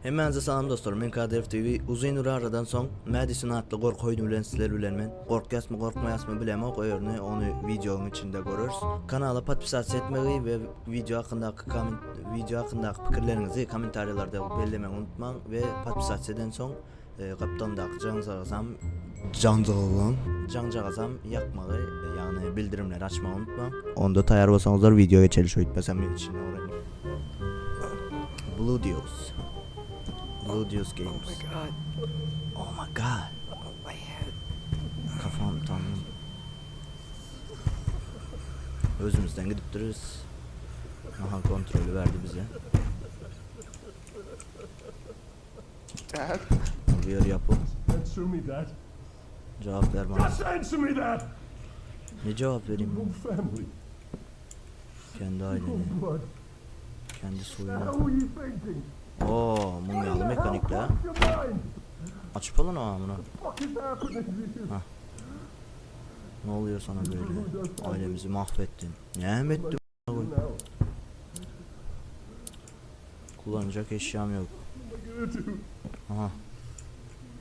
Hemenize salam dostlarım, men KDF TV. Uzun aradan soň Madison adlı korku oyunu bilen sizler bilen men. Korkasmy korkmayasmy bilemok, öýerine onu videonun içinde görürs. Kanala podpisasiya etmeyi ve video hakkındaki pikirlerinizi komentarlarda belirlemeyi unutmaň ve podpisasiyadan soň kaptandaky jaňjagazam yakmagy, yani bildirimleri açmagy unutmaň. Onda taýar bolsaňyzlar videoga geçeliş öýtmesem men içine orayny. Blue Deals Games. Oh my god. Oh my god. Oh my head. Kafam tanrım. Özümüzden gidip dururuz. Aha, kontrolü verdi bize. Dad? Bir yer yapıp Answer me that. cevap ver bana. Just answer me that. Ne cevap vereyim? No family. Kendi No aileni, blood. kendi How soyunu. are you thinking? Oo, mumyalı mekanikle. What's your mind? Açıp alın o amına. What is happening to you? Ne oluyor sana böyle? Ailemizi mahvettin. Ne ettin? Now, Kullanacak eşyam yok. what am I gonna do? Aha,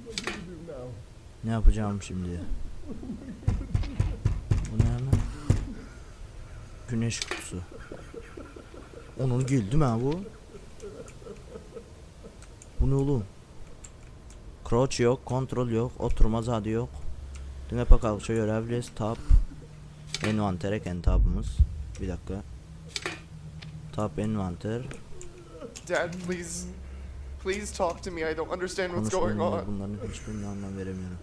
What am I gonna do now? ne yapacağım şimdi? Bu ne hemen? Güneş kutusu. Onun güldü mü ha bu? Bu ne oğlum? Crouch yok, kontrol yok, oturma zadı yok. Dine bakalım şu görebiliriz. Tab. Envantere kendi tabımız. Bir dakika. Tab envanter. Dad, please. Please talk to me. I don't understand what's going Konuşmayın, on. bunların hiçbirine anlam veremiyorum.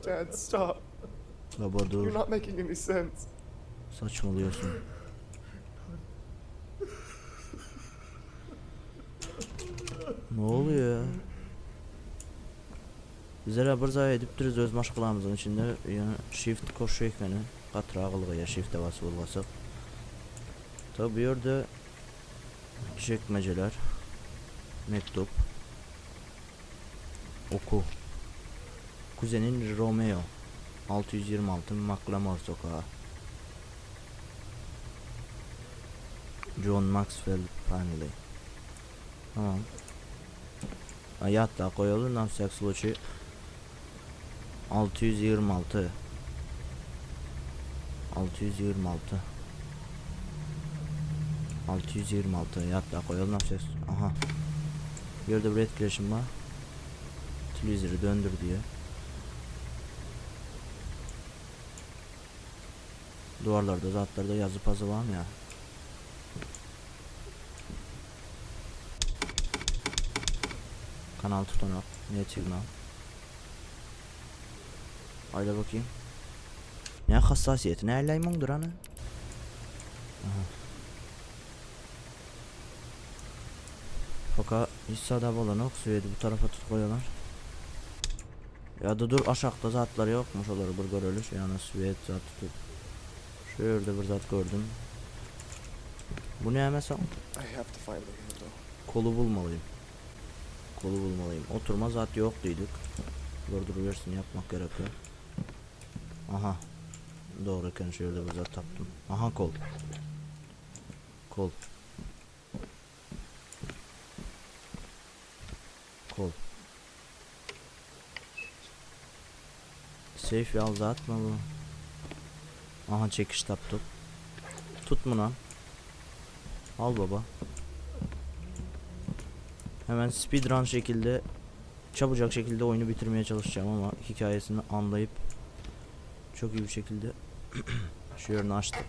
Dad, stop. Baba dur. You're not making any sense. Saçmalıyorsun. Ne oluyor ya? Bizlere bir zay edip duruz öz maşgılamızın içinde, yani shift koşu ekranı qatıra qılğıya shift'e basıp olgasaq. Tabi bu yerde çekmeceler, mektup, oku. Kuzenin Romeo 626 McLemore sokağı. John Maxwell Family. Tamam. Hayatta koyalım, на всякий случай 626 hayatta koyalım, на всякий. Aha. Yerde bir etkileşim var. Televizyonu döndür diye. Duvarlarda, zatlarda yazı pazı var mı ya? Kanal tutanak, net signal. Haydi bakayım. Ne hassasiyeti, ne ellaymondur hani? Fakat hissada bolanok süvedi bu tarafa tut koyuyorlar. Ya da dur, aşağıda zatlar yokmuş, olur bir görülüş, yani süvedi zat tutup. Şöyle bir zat gördüm. Bu ne mesela? I have to find the handle. Kolu bulmalıyım. Oturma zat yok dedik. Durduruversin, yapmak gerekiyor. Aha. Doğruken şöyle bir zat taptım. Aha, kol. Safe yal zat mı bu? Aha, çekiş taptık. Tut mu lan? Al baba. Hemen speedrun şekilde, çabucak şekilde oyunu bitirmeye çalışacağım ama hikayesini anlayıp çok iyi bir şekilde şu yerini açtık.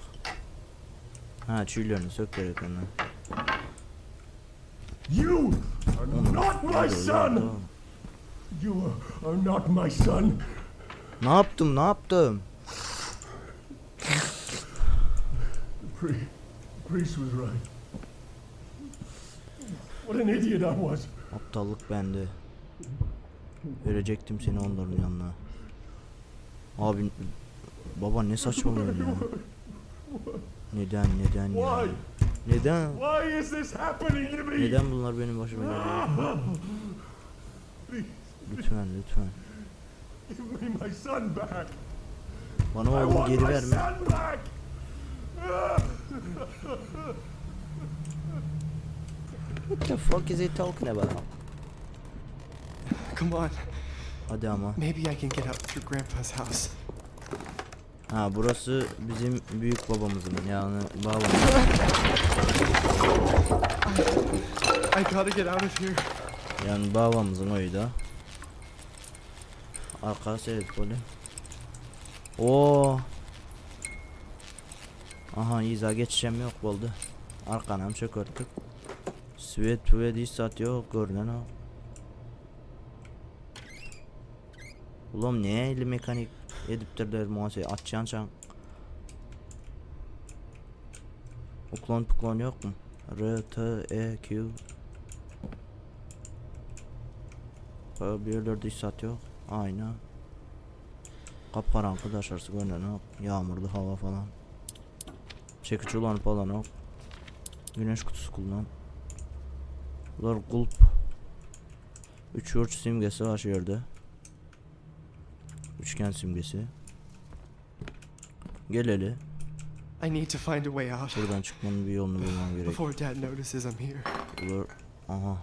Ha, çüylerini sök gerekenler. You are not my son. You are not my son. Ne yaptım? Priest was right. What an idiot I was. Aptallık bende. Verecektim seni onların yanına. Abi, baba ne saçmalıyorsun ya? Neden ya? Why? Neden? Why is this happening to me? Neden bunlar benim başıma geliyor? Lütfen. Give me my son back. Bana I oğlumu want geri my verme. son back. What the fuck is he talking about? Come on. Hadi ama. Maybe I can get out through Grandpa's house. Ha, burası bizim büyük babamızın, yani babamızın. I gotta get out of here. Yani babamızın oyu da. Arka seyret böyle. Oo. Aha, iza geçeceğim yok oldu. Arkanam çökerttik. Svet iş yok görünen o. Ulan ne eli mekanik ediptirler muhasebe açacaksın çan. Uklon puklon yok mu? R, T, E, Q. Bir yerlerde iş yok. Aynen. Kapkaranlık dışarısı görünen o. Yağmurlu hava falan. Çekiç ulan falan o. Güneş kutusu kullan. Bunlar gulp. 3 yurç simgesi var yerde. Üçgen simgesi. Geleli. I need to find a way out Buradan çıkmanın bir yolunu bulmam gerek. before Dad notices I'm here. Bunlar... Aha.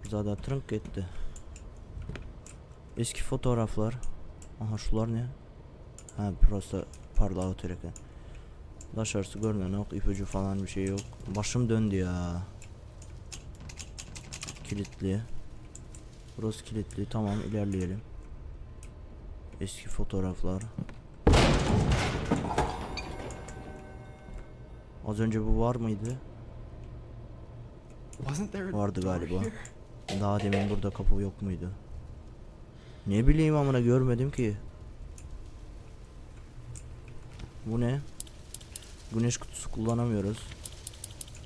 Zaten trunk etti. Eski fotoğraflar. Aha, şular ne? Ha, burası parlağı tereken. Dışarısı görünen yok, ipucu falan bir şey yok. Başım döndü ya. Kilitli. Burası kilitli. Tamam, ilerleyelim. Eski fotoğraflar. Az önce bu var mıydı? Wasn't there a Vardı door galiba. here? Daha demin burada kapı yok muydu? Ne bileyim amına, görmedim ki. Bu ne? Güneş kutusu kullanamıyoruz.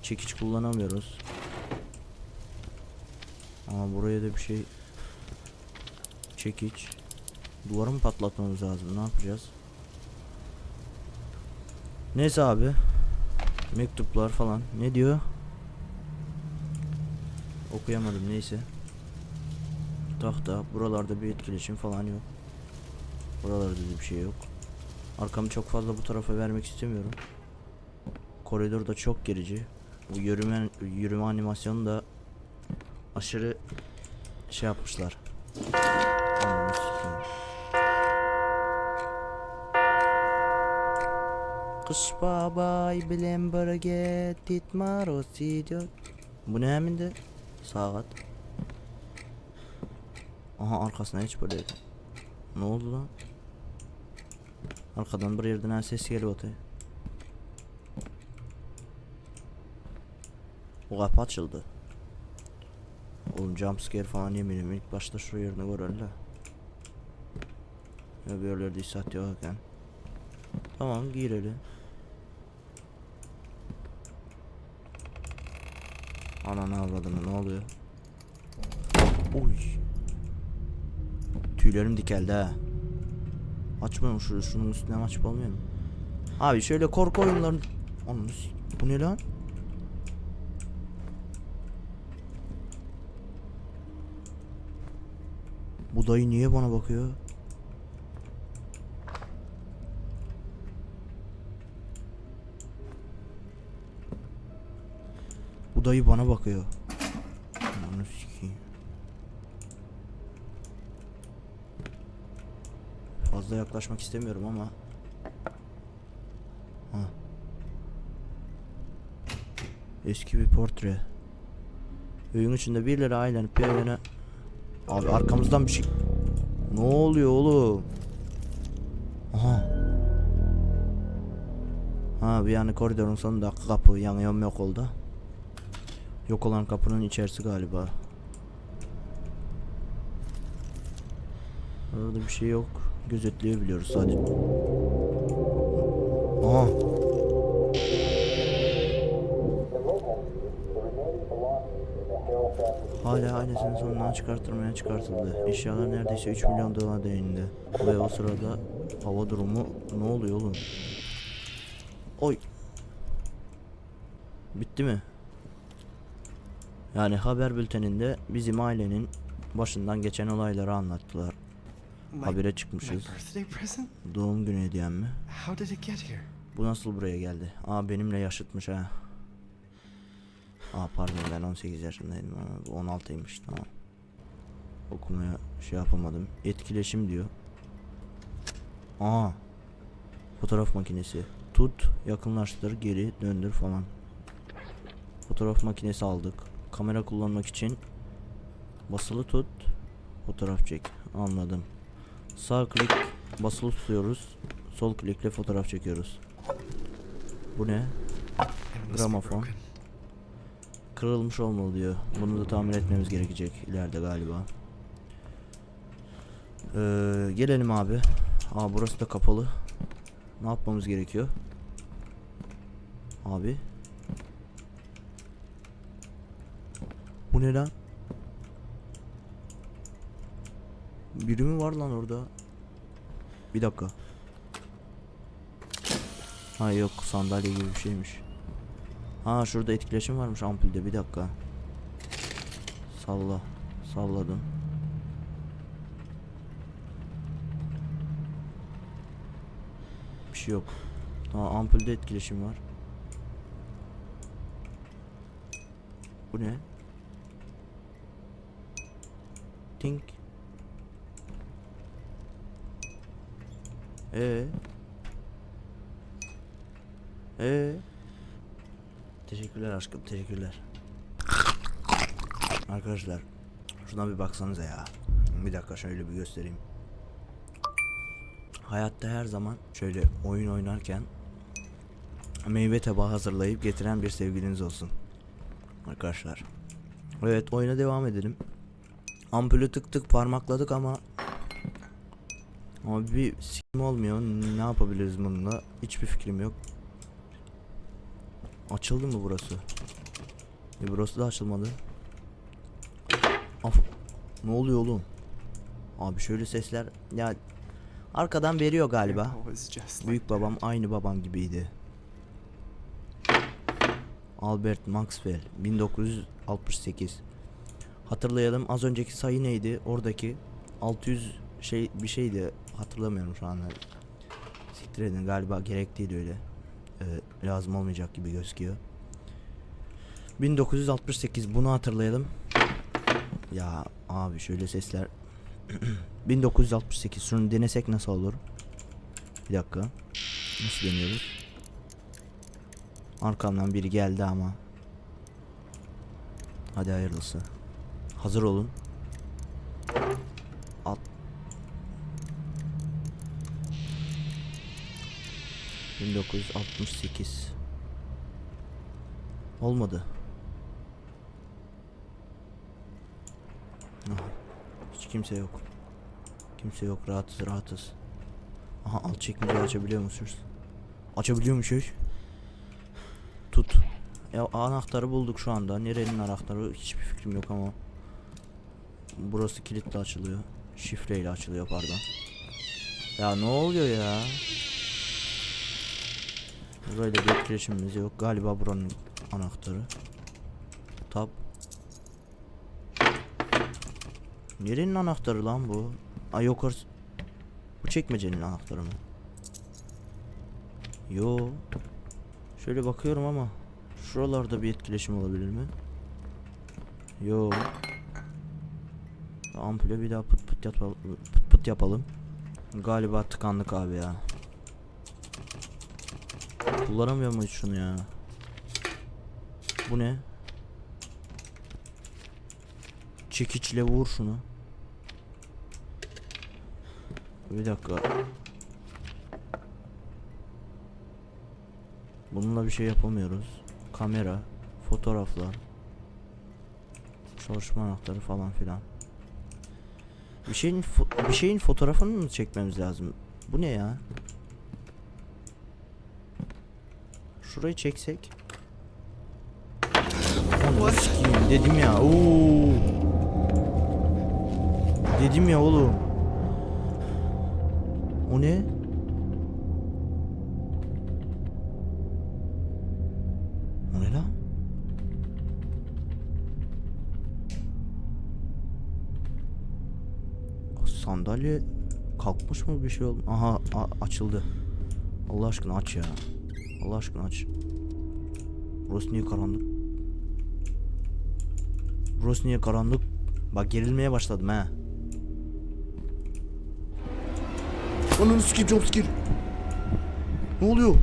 Çekiç kullanamıyoruz. Ama buraya da bir şey. Çekiç. Duvarı mı patlatmamız lazım? Ne yapacağız? Neyse abi. Mektuplar falan. Ne diyor? Okuyamadım, neyse. Tahta. Buralarda bir etkileşim falan yok. Buralarda da bir şey yok. Arkamı çok fazla bu tarafa vermek istemiyorum. Koridor da çok gerici. Bu yürüme animasyonu da aşırı şey yapmışlar. Ananı sikeyim. Kış babay bilen bölge titmar o diyor. Bu ne heminde? Saat. Aha, arkasına hiç böyle. Ne oldu lan? Arkadan bir yerden ses geliyor öte. O kapı açıldı. Oğlum jumpscare falan yeminim, ilk başta şu yerini görürler. Ya bir yerlerde isat yokken. Tamam, girelim. Ananı avradını, ne oluyor? Oy. Tüylerim dikeldi ha. Açmıyorum şunun üstünden, açıp olmuyor mu? Abi şöyle korku oyunları... Bu ne lan? Bu dayı niye bana bakıyor? Bu dayı bana bakıyor. Onu sikeyim. Fazla yaklaşmak istemiyorum ama. Ha. Eski bir portre. Öğün içinde birileri ailenip bir evine. Abi arkamızdan bir şey. Ne oluyor oğlum? Aha. Ha, bir yani koridorun sonunda kapı yanıyor, yok oldu. Yok olan kapının içerisi galiba. Orada bir şey yok. Gözetleyebiliyoruz sadece. Aha. Hala ailesinin sonundan çıkartıldı. Eşyalar neredeyse 3 milyon dolar değerinde. Ve o sırada hava durumu ne oluyor oğlum? Oy. Bitti mi? Yani haber bülteninde bizim ailenin başından geçen olayları anlattılar. Habere My çıkmışız. birthday present? Doğum günü hediyem mi? How did it get here? Bu nasıl buraya geldi? Aa, benimle yaşıtmış ha. Pardon, ben 18 yaşındaydım ama 16'ymış, tamam. Okumaya şey yapamadım. Etkileşim diyor. Fotoğraf makinesi. Tut, yakınlaştır, geri döndür falan. Fotoğraf makinesi aldık. Kamera kullanmak için basılı tut, fotoğraf çek. Anladım. Sağ klik basılı tutuyoruz. Sol klikle fotoğraf çekiyoruz. Bu ne? Gramofon. Kırılmış olmalı diyor. Bunu da tamir etmemiz gerekecek ileride galiba. Gelelim abi. Burası da kapalı. Ne yapmamız gerekiyor? Abi. Bu ne lan? Biri mi var lan orada? Bir dakika. Yok, sandalye gibi bir şeymiş. Şurada etkileşim varmış ampulde, bir dakika. Salladım. Bir şey yok. Ampulde etkileşim var. Bu ne? Tink. Teşekkürler aşkım, teşekkürler. Arkadaşlar, şuna bir baksanıza ya. Bir dakika şöyle bir göstereyim. Hayatta her zaman şöyle oyun oynarken meyve tabağı hazırlayıp getiren bir sevgiliniz olsun arkadaşlar. Evet, oyuna devam edelim. Ampulü tık tık parmakladık ama bir sikim olmuyor. Ne yapabiliriz bununla? Hiçbir fikrim yok. Açıldı mı burası? Burası da açılmadı. Ne oluyor oğlum? Abi şöyle sesler ya, arkadan veriyor galiba. Büyük babam aynı babam gibiydi. Albert Maxwell 1968. Hatırlayalım, az önceki sayı neydi? Oradaki 600 bir şeydi. Hatırlamıyorum şu anda. Siktir edin, galiba gerek değil öyle. Lazım olmayacak gibi gözüküyor. 1968, bunu hatırlayalım. Ya abi şöyle sesler. 1968, şunu denesek nasıl olur? Bir dakika. Nasıl deniyoruz? Arkamdan biri geldi ama. Hadi hayırlısı. Hazır olun. 1968. Olmadı. Hiç kimse yok. Kimse yok, rahatız. Alt çekmeceyi açabiliyor musunuz? Açabiliyormuşuz. Tut. Anahtarı bulduk şu anda. Nerenin anahtarı hiçbir fikrim yok ama. Burası kilitle açılıyor. Şifreyle açılıyor, pardon. Ya ne oluyor ya? Burayla bir etkileşimimiz yok. Galiba buranın anahtarı. Tab. Nerenin anahtarı lan bu? Yok, bu çekmecenin anahtarı mı? Yo. Şöyle bakıyorum ama şuralarda bir etkileşim olabilir mi? Yo. Ampule bir daha pıt yapalım. Galiba tıkandık abi ya. Kullanamıyor muyuz şunu ya? Bu ne? Çekiçle vur şunu. Bir dakika. Bununla bir şey yapamıyoruz. Kamera, fotoğraflar, çalışma anahtarı falan filan. Bir şeyin fotoğrafını mı çekmemiz lazım? Bu ne ya? Şurayı çeksek. Dedim ya. Dedim ya oğlum. O ne? O ne lan? Sandalye kalkmış mı, bir şey oldu? Aha, açıldı. Allah aşkına aç ya. Allah aşkına aç. Burası niye karanlık? Burası niye karanlık? Bak gerilmeye başladım ha. Ananı sikeyim, jumpscare. Ne oluyor?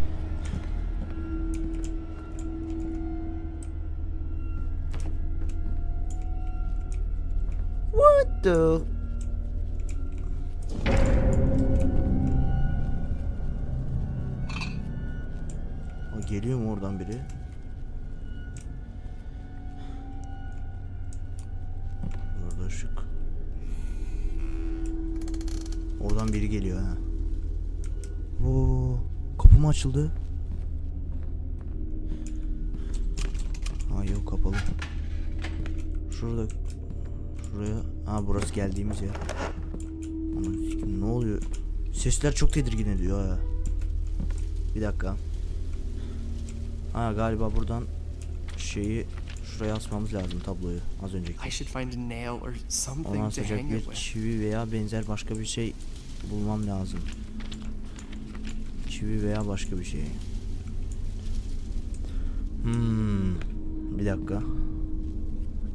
What the? Aa, geliyor mu oradan biri? Orada ışık. Oradan biri geliyor ha. Oo, kapı mı açıldı? Ha yok, kapalı. Şurada, şuraya. Ha burası geldiğimiz yer. Aman sikim, ne oluyor? Sesler çok tedirgin ediyor ha. Bir dakika. Ha galiba buradan şeyi şuraya asmamız lazım, tabloyu az önceki. I should find a nail or Ona something to asacak hang it bir with. çivi veya benzer başka bir şey bulmam lazım. Çivi veya başka bir şey. Bir dakika.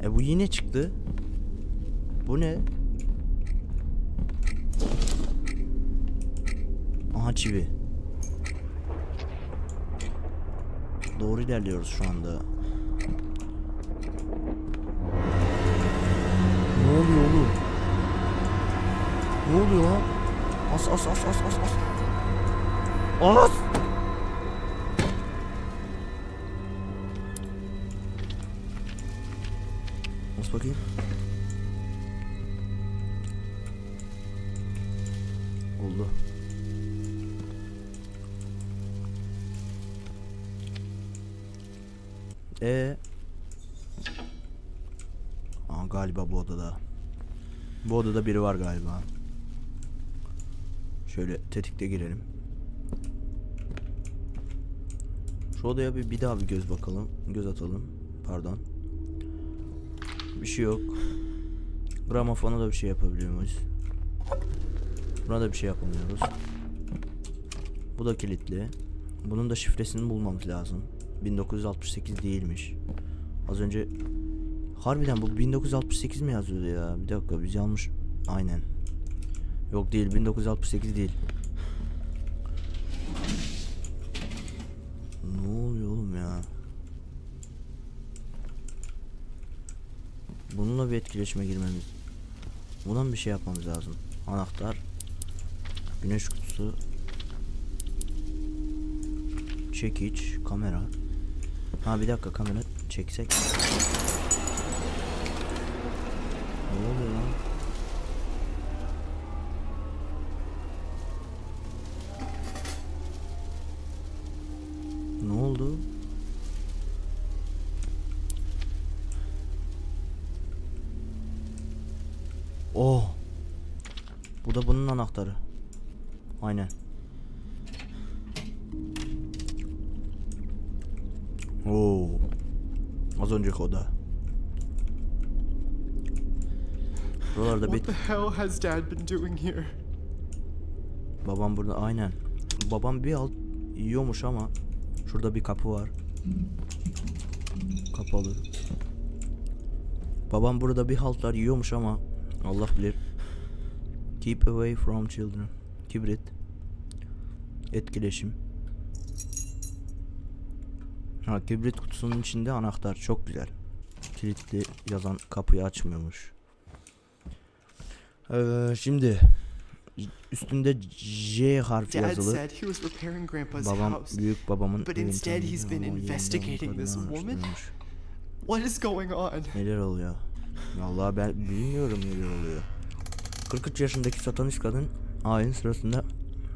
Bu yine çıktı. Bu ne? Aha çivi. Doğru ilerliyoruz şu anda. Ne oluyor oğlum? Ne oluyor lan? As. As! Bas bakayım. Oldu. Galiba bu odada. Bu odada biri var galiba. Şöyle tetikte girelim. Şu odaya bir daha bir göz bakalım. Göz atalım. Pardon. Bir şey yok. Gramofona da bir şey yapabiliyor muyuz? Buna da bir şey yapamıyoruz. Bu da kilitli. Bunun da şifresini bulmamız lazım. 1968 değilmiş. Az önce harbiden bu 1968 mi yazıyordu ya? Bir dakika, biz yanlış. Aynen. Yok değil, 1968 değil. Ne oluyor oğlum ya? Bununla bir etkileşime girmemiz. Bundan bir şey yapmamız lazım. Anahtar. Güneş kutusu. Çekiç. Kamera. Ha bir dakika, kamera çeksek. Ne oluyor lan? Ne oldu? Oh. Bu da bunun anahtarı. Aynen. Oo. Az önceki oda. Buralarda What the hell has Dad been doing here? babam burada, aynen. Babam bir alt yiyormuş ama şurada bir kapı var. Kapalı. Babam burada bir haltlar yiyormuş ama Allah bilir. Keep away from children. Kibrit. Etkileşim. Ha, kibrit kutusunun içinde anahtar, çok güzel. Kilitli yazan kapıyı açmıyormuş. Şimdi üstünde J harfi Dad yazılı. said he was repairing Grandpa's Babam, house. büyük babamın But instead he's been investigating this woman? What is going on? Neler oluyor? Vallahi ben bilmiyorum neler oluyor. 43 yaşındaki satanist kadın ayin sırasında,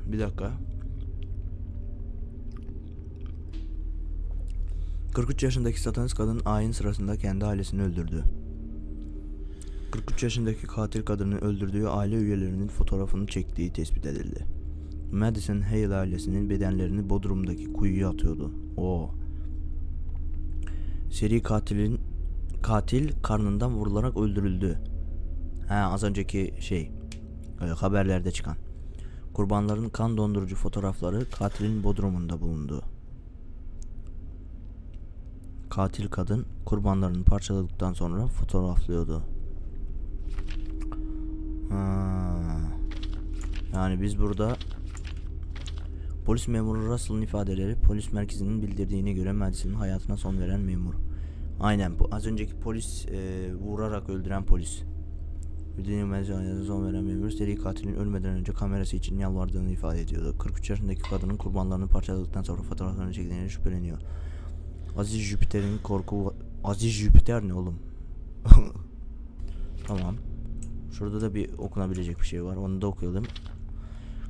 bir dakika. 43 yaşındaki satanist kadın ayin sırasında kendi ailesini öldürdü. 43 yaşındaki katil kadını öldürdüğü aile üyelerinin fotoğrafını çektiği tespit edildi. Madison Hale ailesinin bedenlerini Bodrum'daki kuyuya atıyordu. Seri katil karnından vurularak öldürüldü. Az önceki haberlerde çıkan. Kurbanların kan dondurucu fotoğrafları katilin bodrumunda bulundu. Katil kadın kurbanlarını parçaladıktan sonra fotoğraflıyordu. Yani biz burada polis memuru Russell'ın ifadeleri polis merkezinin bildirdiğine göre Madison'ın hayatına son veren memur. Aynen, bu az önceki polis vurarak öldüren polis. Bildiğine Madison'a son veren memur seri katilin ölmeden önce kamerası için yalvardığını ifade ediyordu. 43 yaşındaki kadının kurbanlarını parçaladıktan sonra fotoğraflarını çektiğine şüpheleniyor. Aziz Jüpiter'in korku... Aziz Jüpiter ne oğlum? Tamam. Şurada da bir okunabilecek bir şey var. Onu da okuyalım.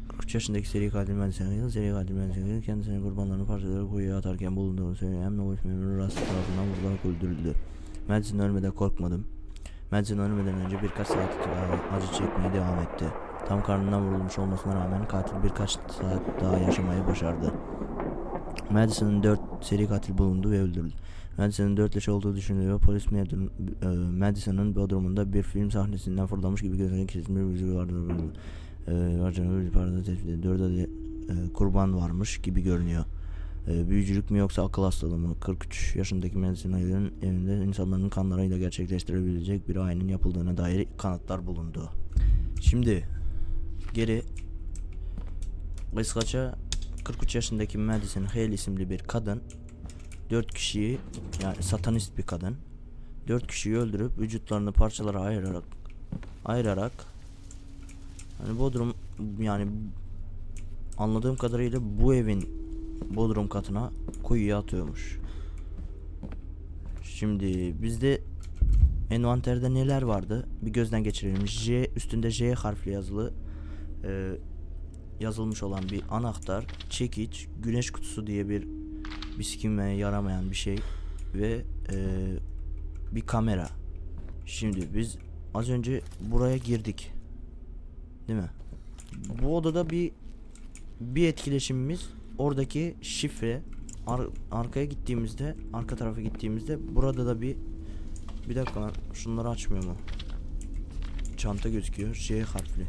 43 yaşındaki seri katil Madison'ın kendisinin kurbanlarını parçalayarak kuyuya atarken bulunduğunu söyleyen polis memuru Russell tarafından vurularak öldürüldü. Madison ölmeden korkmadım. Madison ölmeden önce birkaç saat acı çekmeye devam etti. Tam karnından vurulmuş olmasına rağmen katil birkaç saat daha yaşamayı başardı. Madison'ın 4 seri katil bulundu ve öldürüldü. Madison'ın 4 yaş olduğu düşünülüyor. Polis Madison'ın bodrumunda bir film sahnesinden fırlamış gibi gözüken kesilmiş bir yüzü vardı. Dört adet kurban varmış gibi görünüyor. Büyücülük mü yoksa akıl hastalığı mı? 43 yaşındaki Madison'ın evinde insanların kanlarıyla gerçekleştirebilecek bir ayinin yapıldığına dair kanıtlar bulundu. Şimdi geri kısaca 43 yaşındaki Madison Hale isimli bir kadın 4 kişiyi, yani satanist bir kadın, 4 kişiyi öldürüp vücutlarını parçalara ayırarak yani bodrum, yani anladığım kadarıyla bu evin bodrum katına kuyuya atıyormuş. Şimdi bizde envanterde neler vardı? Bir gözden geçirelim. Üstünde J harfli yazılmış olan bir anahtar, çekiç, güneş kutusu diye bir sikimeye yaramayan bir şey ve bir kamera. Şimdi biz az önce buraya girdik, değil mi? Bu odada bir etkileşimimiz, oradaki şifre. Arkaya gittiğimizde, arka tarafa gittiğimizde burada da bir dakika lan, şunları açmıyor mu? Çanta gözüküyor, J harfli.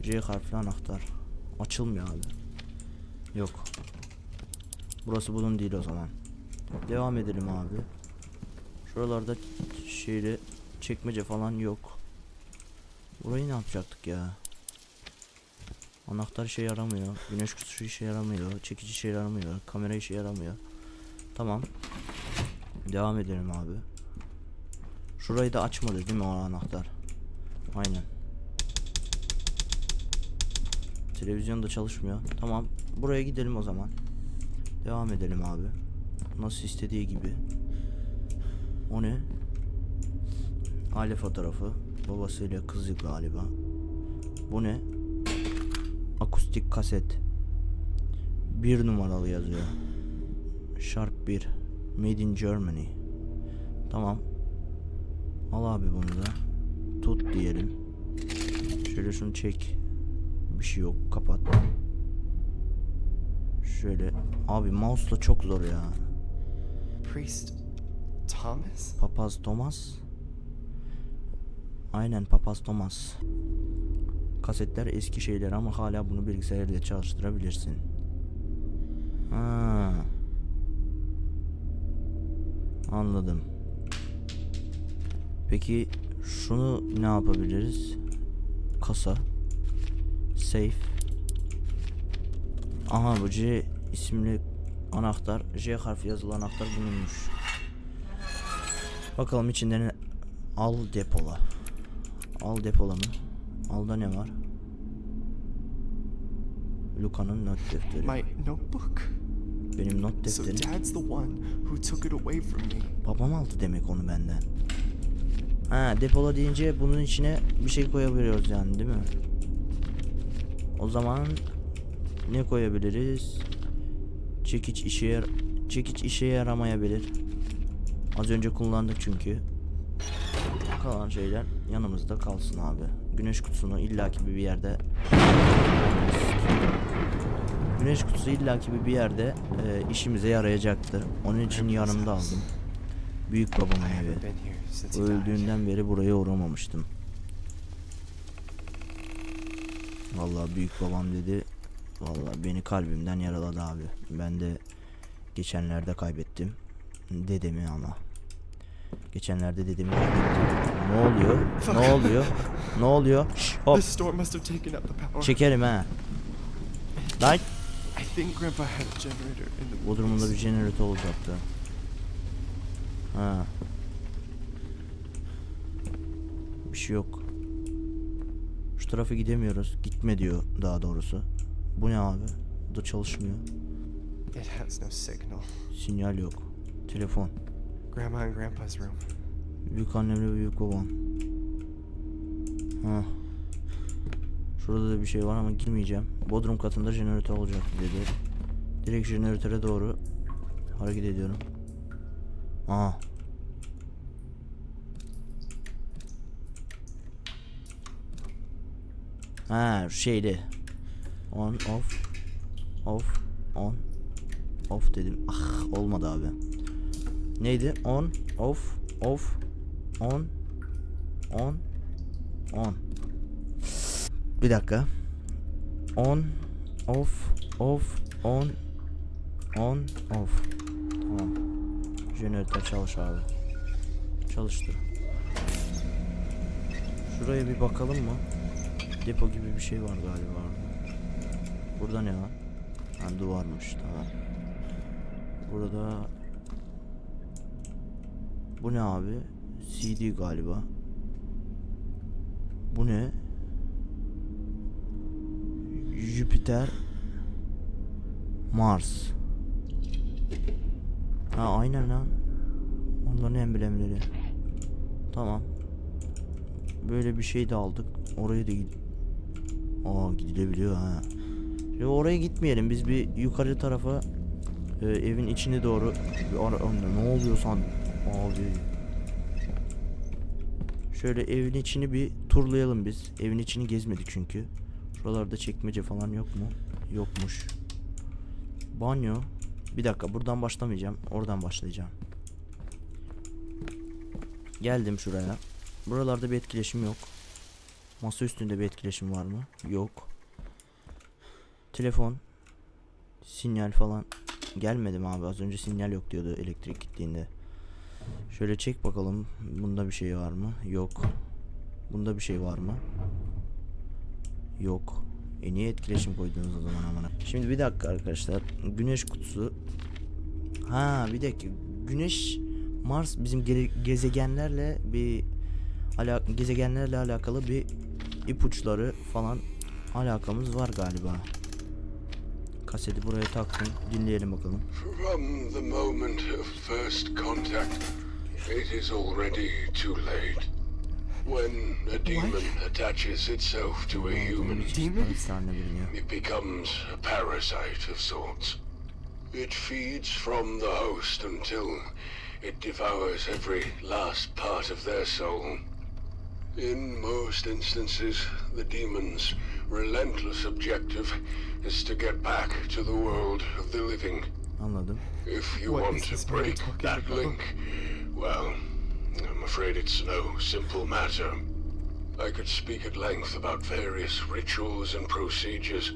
J harfli anahtar. Açılmıyor abi. Yok. Burası bunun değil o zaman. Devam edelim abi. Şuralarda çekmece falan yok. Burayı ne yapacaktık ya? Anahtar işe yaramıyor. Güneş kutusu işe yaramıyor. Çekici işe yaramıyor. Kamera işe yaramıyor. Tamam. Devam edelim abi. Şurayı da açmadı değil mi o anahtar? Aynen. Televizyon da çalışmıyor. Tamam. Buraya gidelim o zaman. Devam edelim abi. Nasıl istediği gibi. O ne? Aile fotoğrafı. Babasıyla kızı galiba. Bu ne? Akustik kaset. 1 numaralı yazıyor. Sharp 1. Made in Germany. Tamam. Al abi bunu da. Tut diyelim. Şöyle şunu çek. Bir şey yok. Kapat. Şöyle. Abi mouse'la çok zor ya. Priest Thomas? Papaz Thomas. Aynen, Papaz Thomas. Kasetler eski şeyler ama hala bunu bilgisayarda çalıştırabilirsin. Ha. Anladım. Peki şunu ne yapabiliriz? Kasa. Safe. Aha, bu C isimli anahtar. J harfi yazılı anahtar bulunmuş. Bakalım içinde ne? Al depola. Al depola mı? Alda ne var? Luka'nın not defteri. My notebook? Benim not So defterim. Dad's the one who took it away from me. Babam aldı demek onu benden. Ha, depola deyince bunun içine bir şey koyabiliyoruz yani, değil mi? O zaman ne koyabiliriz? Çekiç işe yaramayabilir. Az önce kullandık çünkü. Kalan şeyler yanımızda kalsın abi. Güneş kutusunu illaki bir yerde. Güneş kutusu illaki bir yerde işimize yarayacaktır. Onun için yanımda aldım. Büyük babamın I evi. haven't been here since he died. Öldüğünden beri buraya uğramamıştım. Vallahi büyük babam dedi. Vallahi beni kalbimden yaraladı abi. Ben de geçenlerde kaybettim dedemi ama. Geçenlerde dedemi kaybettim. Ne oluyor? Ne oluyor? Ne oluyor? Şş, hop. The storm must have taken out the power. Çekerim ha. Lan. I think Grandpa had a generator in the Bu durumda bir woods. jeneratör olacaktı. Ha. Bir şey yok. Şu tarafa gidemiyoruz. Gitme diyor daha doğrusu. Bu ne abi? Bu da çalışmıyor. It has no signal. Sinyal yok. Telefon. Grandma and Grandpa's room. Büyük annemle büyük babam. Ha. Şurada da bir şey var ama girmeyeceğim. Bodrum katında jeneratör olacak dedi. Direkt jeneratöre doğru hareket ediyorum. Aa. Ha, şeydi. On, off. Off, on. Off dedim. Ah, olmadı abi. Neydi? On, off, off, on, on, on. Bir dakika. On, off, off, on, on, off. Tamam. Jeneratör çalış abi. Çalıştı. Şuraya bir bakalım mı? Depo gibi bir şey var galiba. Burada ne var? Ha, duvarmış, tamam. Burada bu ne abi? CD galiba. Bu ne? Jüpiter, Mars. Ha, aynen lan. Onların emblemleri. Tamam. Böyle bir şey de aldık. Oraya da gidilebiliyor ha. Şimdi oraya gitmeyelim. Biz bir yukarı tarafa evin içine doğru ne oluyor san abi. Şöyle evin içini bir turlayalım biz. Evin içini gezmedik çünkü. Şuralarda çekmece falan yok mu? Yokmuş. Banyo. Bir dakika, buradan başlamayacağım. Oradan başlayacağım. Geldim şuraya. Buralarda bir etkileşim yok. Masa üstünde bir etkileşim var mı? Yok. Telefon. Sinyal falan gelmedi mi abi? Az önce sinyal yok diyordu elektrik gittiğinde. Şöyle çek bakalım. Bunda bir şey var mı? Yok. Bunda bir şey var mı? Yok. Niye etkileşim koydunuz o zaman amına? Şimdi bir dakika arkadaşlar. Güneş kutusu. Ha, bir dakika. Güneş, Mars bizim gezegenlerle bir gezegenlerle alakalı bir ipuçları falan alakamız var galiba. Kaseti buraya taktım. Dinleyelim bakalım. From the moment of first contact, it is already too late. When a demon attaches itself to a human, it becomes a parasite of sorts. It feeds from the host until it devours every last part of their soul. In most instances, the demon's relentless objective is to get back to the world of the living. Anladım. If you What want is to this man break talking that about? link, well, I'm afraid it's no simple matter. I could speak at length about various rituals and procedures,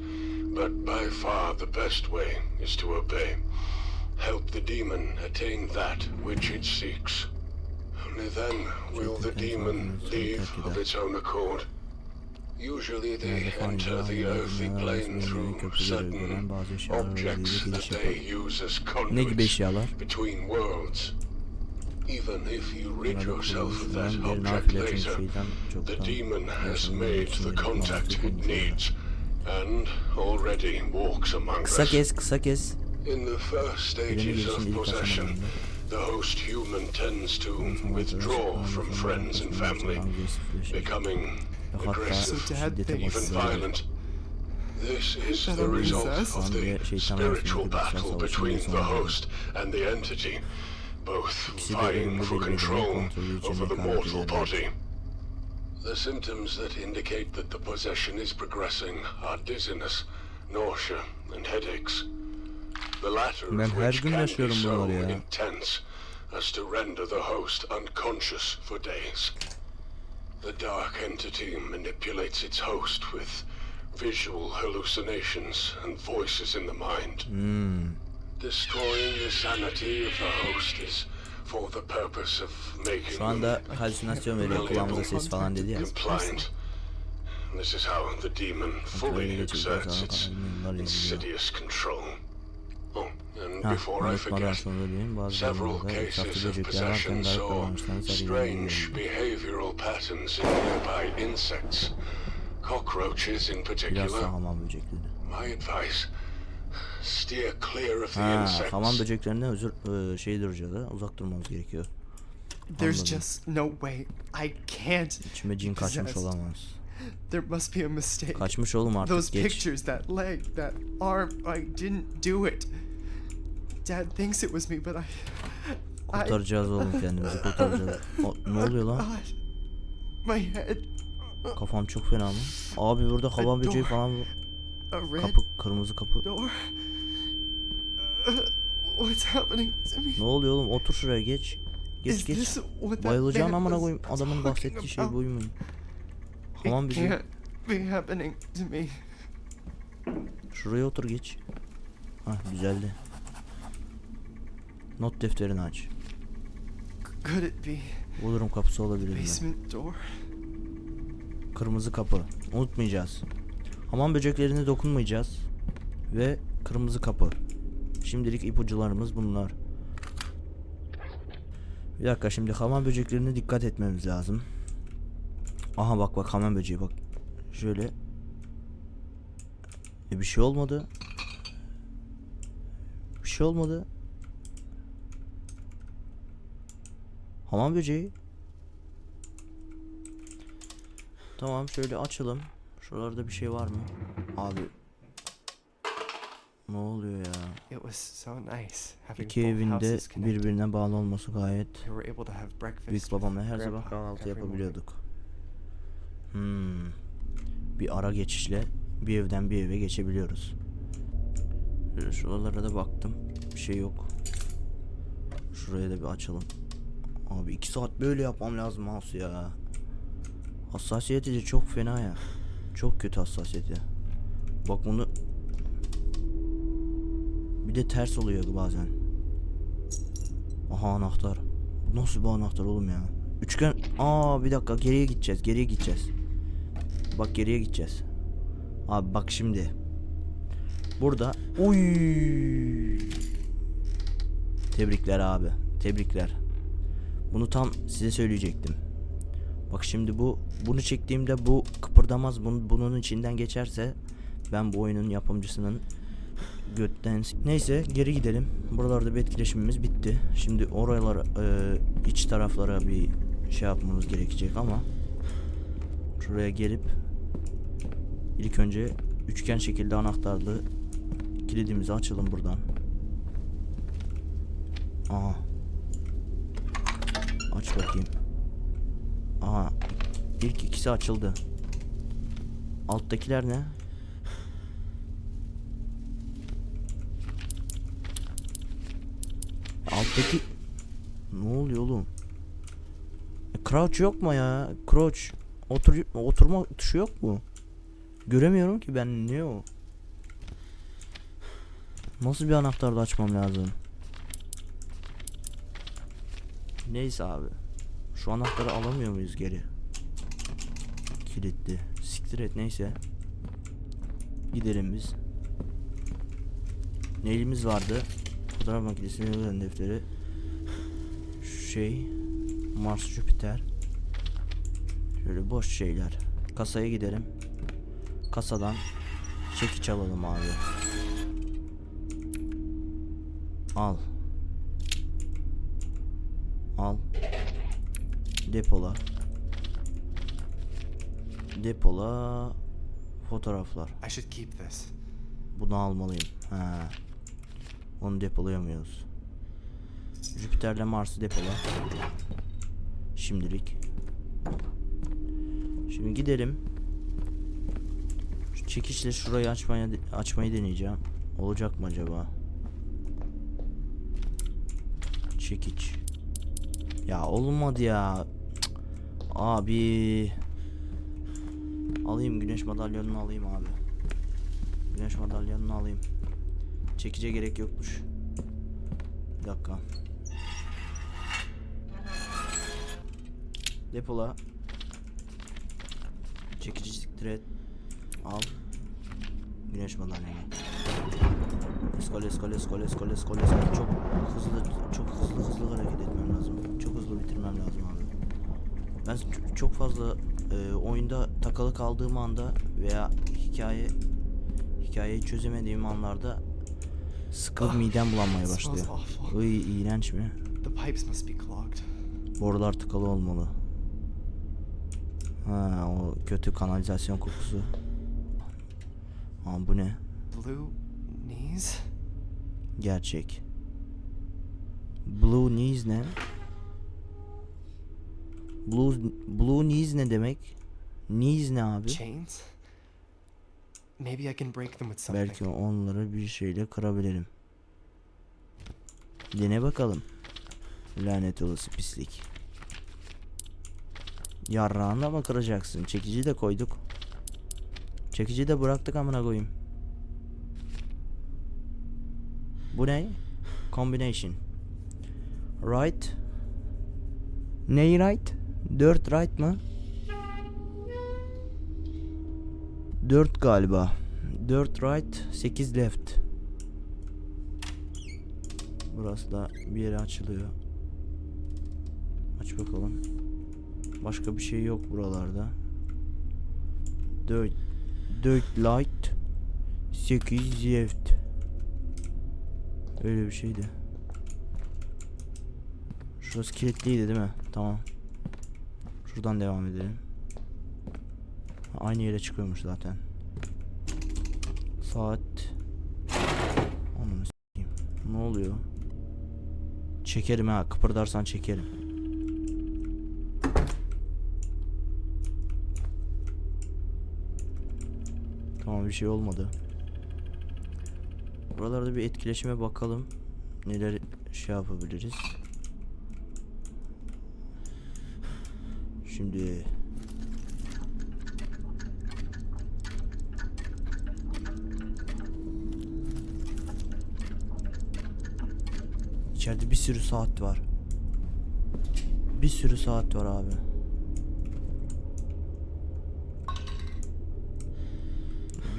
but by far the best way is to obey. Help the demon attain that which it seeks. Only then will the demon leave of its own accord. Usually they enter the earthly plane through certain objects that they use as Ne gibi conduits eşyalar? between worlds. Even if you rid yourself of that Bir object nafile çünkü later, şeytan the çoktan demon has yaşamın made içinde the contact kullanması it needs and already walks among Kısa us. kes, kısa kes. In the first stages of possession, the host human tends to withdraw from friends and family, becoming aggressive, So Dad even thinks violent. This is That the I'm result possessed? of the spiritual battle between the host and the entity, both vying for control over the mortal body. The symptoms that indicate that the possession is progressing are dizziness, nausea, and headaches. The latter Ben of her which gün can be yaşıyorum so bunları ya. intense as to render the host unconscious for days. The dark entity manipulates its host with visual hallucinations and voices in the mind. Hmm. Destroying the sanity of the host is for the purpose of making Şu anda them halüsinasyon veriyor, kulağımıza ses falan dedi ya. compliant. This is how the demon fully exerts its insidious control. Oh, and Ha, before I unutmadan forget, sonra diyeyim, bazı several durumlarda cases etrafta of böcekler varken possession dayak saw davranışlarını strange sergileniyor. behavioral patterns in nearby insects, cockroaches in Biraz particular. da hamam böcekleri. My advice: steer clear of the Ha, insects. hamam böceklerinden şey duracağız ha, uzak durmamız gerekiyor. There's Anladım. just no way. I can't. İçime cin kaçmış Possessed. olamaz. There must be a mistake. Kaçmış oğlum artık, Those geç. pictures, that leg, that arm, I didn't do it. Dad thinks it was me, but I Kurtaracağız oğlum, kendimizi kurtaracağız. Ne oluyor lan? God, my head, Kafam çok fena mı? Abi burada hamam böceği door. falan, a red kapı, kırmızı kapı. door. What's happening to me? Ne oluyor oğlum? Otur şuraya, geç. Geç Is geç. this what that Bayılacaksın man amına was koyayım. Adamın talking bahsettiği şey about? buymuş. It Hamam böceği. can't be happening to me. Şuraya otur, geç. Hah, düzeldi. Not defterini aç. Could it be Bulurum kapısı olabilir mi? basement door? Kırmızı kapı. Unutmayacağız. Hamam böceklerine dokunmayacağız. Ve kırmızı kapı. Şimdilik ipucularımız bunlar. Bir dakika, şimdi hamam böceklerine dikkat etmemiz lazım. Aha bak bak, hamam böceği bak. Şöyle. Bir şey olmadı. Bir şey olmadı. Hamam böceği. Tamam, şöyle açalım. Şuralarda bir şey var mı? Abi. Ne oluyor ya? It was so nice having İki both evinde houses connected. birbirine bağlı olması gayet. We were able to have breakfast. Büyük babamla her with sabah Grandpa kahvaltı every morning. yapabiliyorduk. Bir ara geçişle bir evden bir eve geçebiliyoruz. Şuralara da baktım. Bir şey yok. Şuraya da bir açalım. Abi 2 saat böyle yapmam lazım mouse ya. Hassasiyeti de çok fena ya. Çok kötü hassasiyeti. Bak bunu. Bir de ters oluyor bazen. Aha, anahtar. Nasıl bir anahtar oğlum ya? Üçgen. Bir dakika, geriye gideceğiz. Geriye gideceğiz. Bak, geriye gideceğiz. Abi bak şimdi. Burada. Uy. Tebrikler abi. Tebrikler. Bunu tam size söyleyecektim. Bak şimdi bunu çektiğimde bu kıpırdamaz. Bunun içinden geçerse ben bu oyunun yapımcısının götten. Neyse, geri gidelim. Buralarda bir etkileşimimiz bitti. Şimdi oralara, iç taraflara bir şey yapmamız gerekecek ama şuraya gelip ilk önce üçgen şekilde anahtarlı kilidimizi açalım buradan. Aha. Aç bakayım. Aha. İlk ikisi açıldı. Alttakiler ne? Alttaki ne oluyor oğlum? Crouch yok mu ya? Crouch. Oturma tuşu yok mu? Göremiyorum ki ben, ne o? Nasıl bir anahtarla açmam lazım? Neyse abi. Şu anahtarı alamıyor muyuz geri? Kilitli. Siktir et, neyse. Gidelim biz. Neyimiz vardı? Fotoğraf makinesi, yönden defteri. Mars, Jüpiter. Şöyle boş şeyler. Kasaya gidelim. Kasadan çekiç alalım abi. Al. Al. Depola. Depola. Fotoğraflar. I should keep this. Bunu almalıyım. Ha. Onu depolayamıyoruz. Jüpiter'le Mars'ı depola. Şimdilik. Şimdi gidelim. Şu çekiçle şurayı açmayı deneyeceğim. Olacak mı acaba? Çekiç. Ya olmadı ya. Cık. Abi. Alayım, güneş madalyonunu alayım abi. Güneş madalyanını alayım. Çekice gerek yokmuş. Bir dakika. Depola. Çekici siktir et. Al. Güneş madalyanı. Eskale. Çok hızlı hareket etmem lazım. Çok hızlı bitirmem lazım abi. Ben çok fazla oyunda takılı kaldığım anda veya hikayeyi çözemediğim anlarda sıkılıp midem bulanmaya başlıyor. Smells awful. Iy, iğrenç mi? The pipes must be clogged. Borular tıkalı olmalı. Ha, o kötü kanalizasyon kokusu. Aa, bu ne? Blue knees? Gerçek. Blue knees ne? Blue knees ne demek? Knees ne abi? Chains? Maybe I can break them with something. Belki onları bir şeyle kırabilirim. Dene bakalım. Lanet olası pislik. Yarrağını mı kıracaksın? Çekici de koyduk. Çekici de bıraktık amına koyayım. Bu ne? Combination. Right. Ney right? 4 right mı? 4 galiba. 4 right, 8 left. Burası da bir yere açılıyor. Aç bakalım. Başka bir şey yok buralarda. 4 light, 8 left. Öyle bir şeydi. Şurası kilitliydi değil mi? Tamam. Şuradan devam edelim. Aynı yere çıkıyormuş zaten. Saat. Ananı s**eyim. Ne oluyor? Çekerim ha. Kıpırdarsan çekerim. Tamam, bir şey olmadı. Buralarda bir etkileşime bakalım. Neler şey yapabiliriz. Şimdi İçeride bir sürü saat var. Bir sürü saat var abi.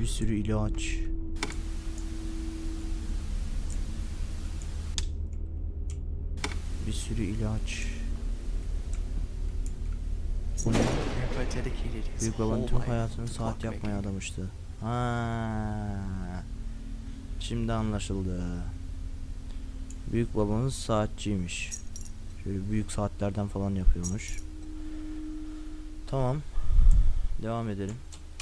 Bir sürü ilaç. Bir sürü ilaç. Bu ne? Grandpa dedicated his Büyük whole babanın tüm life hayatını to saat clockmaking. yapmaya adamıştı. Ha. Şimdi anlaşıldı. Büyük babamız saatçiymiş. Şöyle büyük saatlerden falan yapıyormuş. Tamam. Devam edelim.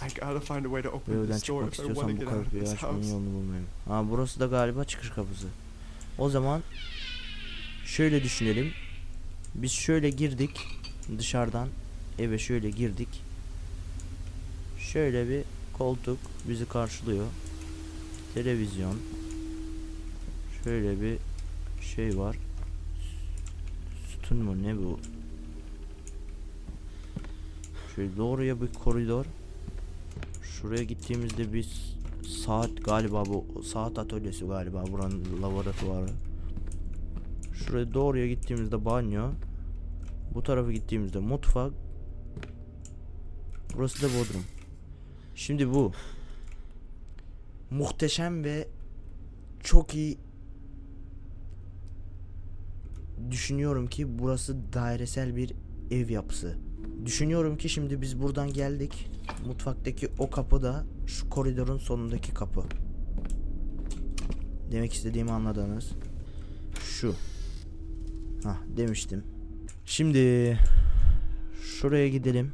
I gotta find a way to Bu open evden this door çıkmak if I want to istiyorsam bu get out of kapıyı this açmanın house. yolunu bulmalıyım. Ha, burası da galiba çıkış kapısı. O zaman şöyle düşünelim. Biz şöyle girdik. Dışarıdan eve şöyle girdik. Şöyle bir koltuk bizi karşılıyor. Televizyon. Şöyle bir şey var. Sütun mu ne bu? Şöyle doğruya bir koridor. Şuraya gittiğimizde bir saat galiba, bu saat atölyesi galiba, buranın laboratuvarı. Şuraya doğruya gittiğimizde banyo. Bu tarafa gittiğimizde mutfak. Burası da bodrum. Şimdi bu muhteşem ve çok iyi, düşünüyorum ki burası dairesel bir ev yapısı. Düşünüyorum ki şimdi biz buradan geldik. Mutfaktaki o kapı da şu koridorun sonundaki kapı. Demek istediğimi anladınız. Şu. Hah, demiştim. Şimdi şuraya gidelim.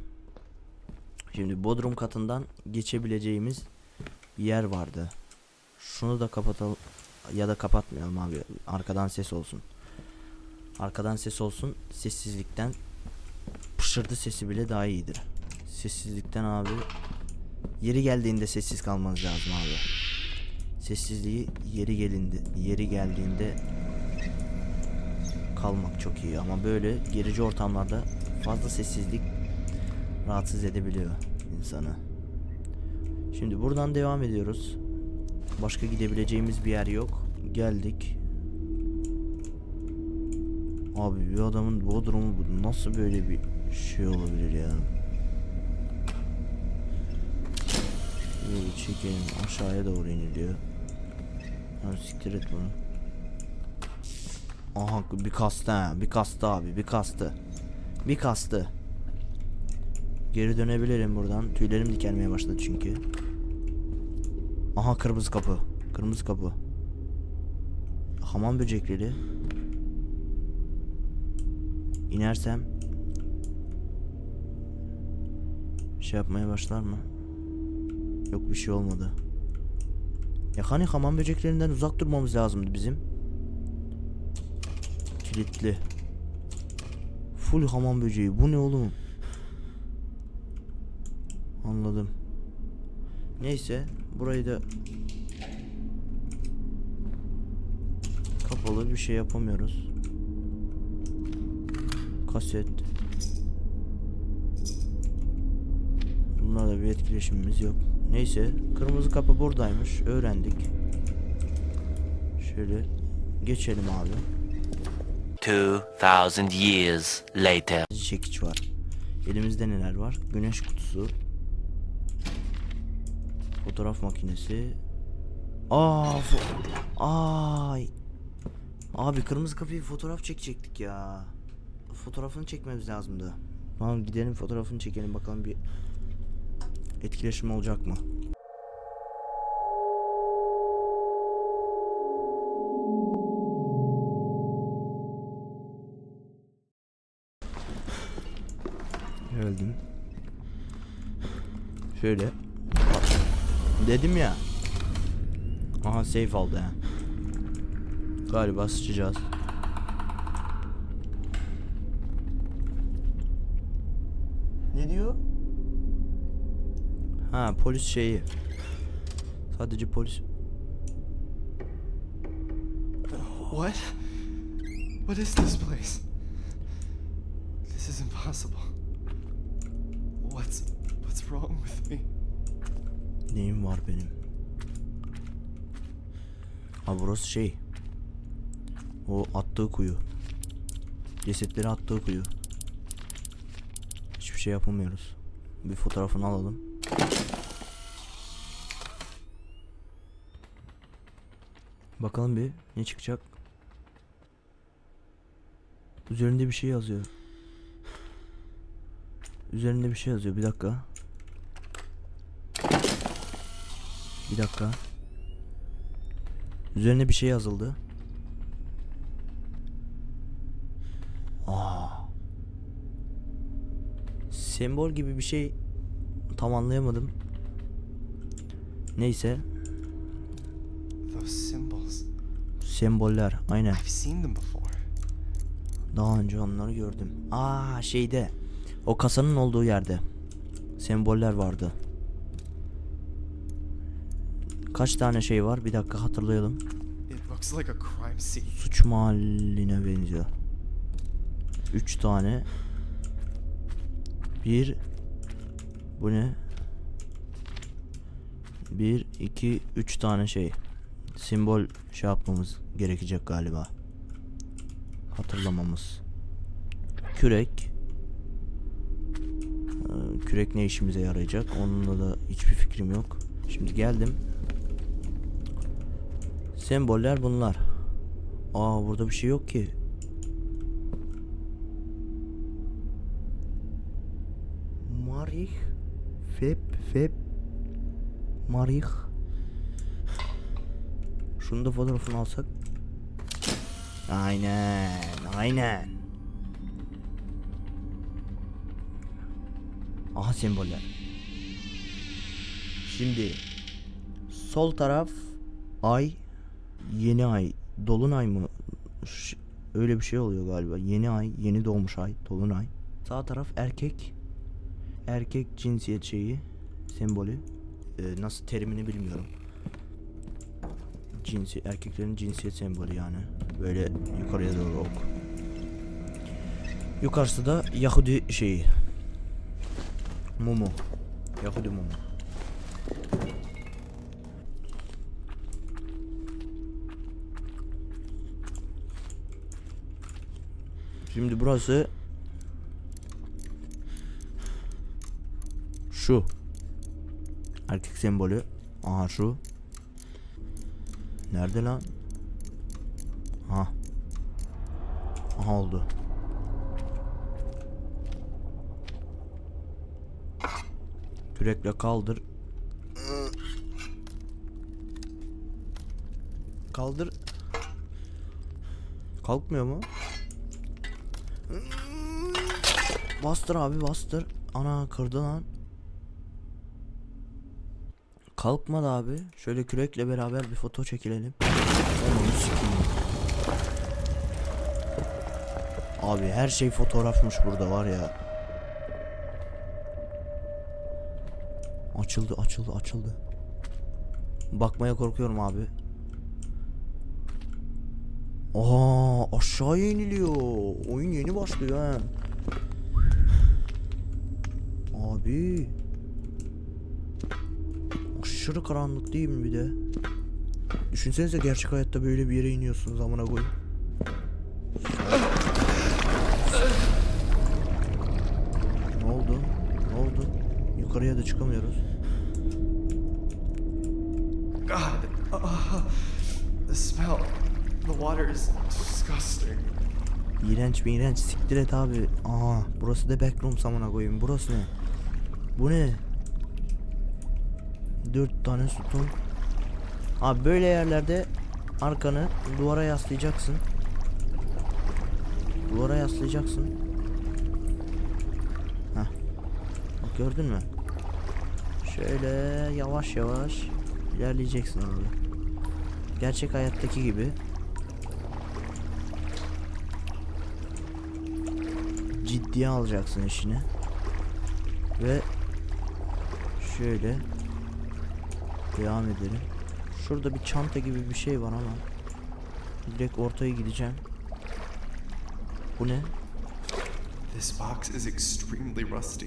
Şimdi bodrum katından geçebileceğimiz bir yer vardı. Şunu da kapatalım ya da kapatmayalım abi. Arkadan ses olsun. Arkadan ses olsun. Sessizlikten pışırdı sesi bile daha iyidir. Sessizlikten abi, yeri geldiğinde sessiz kalmanız lazım abi. Sessizliği yeri geldiğinde kalmak çok iyi, ama böyle gerici ortamlarda fazla sessizlik rahatsız edebiliyor insanı. Şimdi buradan devam ediyoruz. Başka gidebileceğimiz bir yer yok. Geldik. Abi bir adamın bodrumu bu. Nasıl böyle bir şey olabilir ya? Böyle çekelim. Aşağıya doğru iniliyor. Ha, siktir et bunu. Aha bir kastı ha. Bir kastı abi. Bir kastı. Bir kastı. Geri dönebilirim buradan. Tüylerim dikelmeye başladı çünkü. Aha kırmızı kapı. Kırmızı kapı. Hamam böcekleri. İnersem şey yapmaya başlar mı? Yok bir şey olmadı. Ya hani hamam böceklerinden uzak durmamız lazımdı bizim. Kilitli. Full hamam böceği. Bu ne oğlum? Anladım. Neyse. Burayı da kapalı bir şey yapamıyoruz. Kaset. Bunlarla bir etkileşimimiz yok. Neyse. Kırmızı kapı buradaymış. Öğrendik. Şöyle geçelim abi. 2000 years later. Çekiç var. Elimizde neler var? Güneş kutusu. Fotoğraf makinesi. Ay. Abi kırmızı kapıyı fotoğraf çekecektik ya. Fotoğrafını çekmemiz lazımdı. Tamam gidelim fotoğrafını çekelim bakalım bir etkileşim olacak mı? Geldim. Şöyle. Dedim ya. Aha safe aldı ha. Galiba sıçacağız. Ne diyor? Ha polis şeyi. Sadece polis. What? What is this place? This is impossible. What's wrong with me? Neyim var benim? Ha burası şey. O attığı kuyu. Cesetleri attığı kuyu. Hiçbir şey yapamıyoruz. Bir fotoğrafını alalım. Bakalım bir ne çıkacak. Üzerinde bir şey yazıyor. Üzerinde bir şey yazıyor. Bir dakika. Bir dakika. Üzerine bir şey yazıldı. Sembol gibi bir şey. Tam anlayamadım. Neyse. Those symbols. Semboller. Aynen. I've seen them before. Daha önce onları gördüm. Şeyde. O kasanın olduğu yerde. Semboller vardı. Kaç tane şey var? Bir dakika hatırlayalım. It looks like a crime scene. Suç mahalline benziyor. 3 tane. Bu ne? 1, 2, 3 tane şey. Simbol şey yapmamız gerekecek galiba. Hatırlamamız. Kürek. Kürek ne işimize yarayacak? Onunla da hiçbir fikrim yok. Şimdi geldim. Semboller bunlar. Burada bir şey yok ki. Marih. Feb. Marih. Şunu da fotoğrafını alsak. Aynen. Aha semboller. Şimdi sol taraf ay, yeni ay, dolunay mı? Öyle bir şey oluyor galiba. Yeni ay, yeni doğmuş ay, dolunay. Sağ taraf erkek. Erkek cinsiyet şeyi, sembolü. Nasıl terimini bilmiyorum. Erkeklerin cinsiyet sembolü yani. Böyle yukarıya doğru ok. Yukarısı da Yahudi şeyi. Mumu. Yahudi mumu. Şimdi burası şu erkek sembolü. Aha şu. Nerede lan? Aha. Aha oldu. Kürekle kaldır. Kaldır. Kalkmıyor mu? Bastır abi, bastır. Ana, kırdı lan. Kalkmadı abi. Şöyle kürekle beraber bir foto çekilelim. Onu sikeyim. Abi her şey fotoğrafmış burada var ya. Açıldı, açıldı, açıldı. Bakmaya korkuyorum abi. Aa, aşağıya iniliyor. Oyun yeni başlıyor ha. Abi. Aşırı karanlık değil mi bir de? Düşünsenize gerçek hayatta böyle bir yere iniyorsunuz amına koyayım. Ne oldu? Ne oldu? Yukarıya da çıkamıyoruz. God. The smell. The water is disgusting. İğrenç mi iğrenç, siktir et abi. Aa, burası da backroom amına koyayım. Burası ne? Bu ne? 4 tane sütun. Abi böyle yerlerde arkanı duvara yaslayacaksın. Duvara yaslayacaksın. Heh. Bak, gördün mü? Şöyle yavaş yavaş ilerleyeceksin orada. Gerçek hayattaki gibi. Ciddiye alacaksın işini. Ve şöyle devam edelim. Şurada bir çanta gibi bir şey var ama direkt ortaya gideceğim. Bu ne? This box is extremely rusty.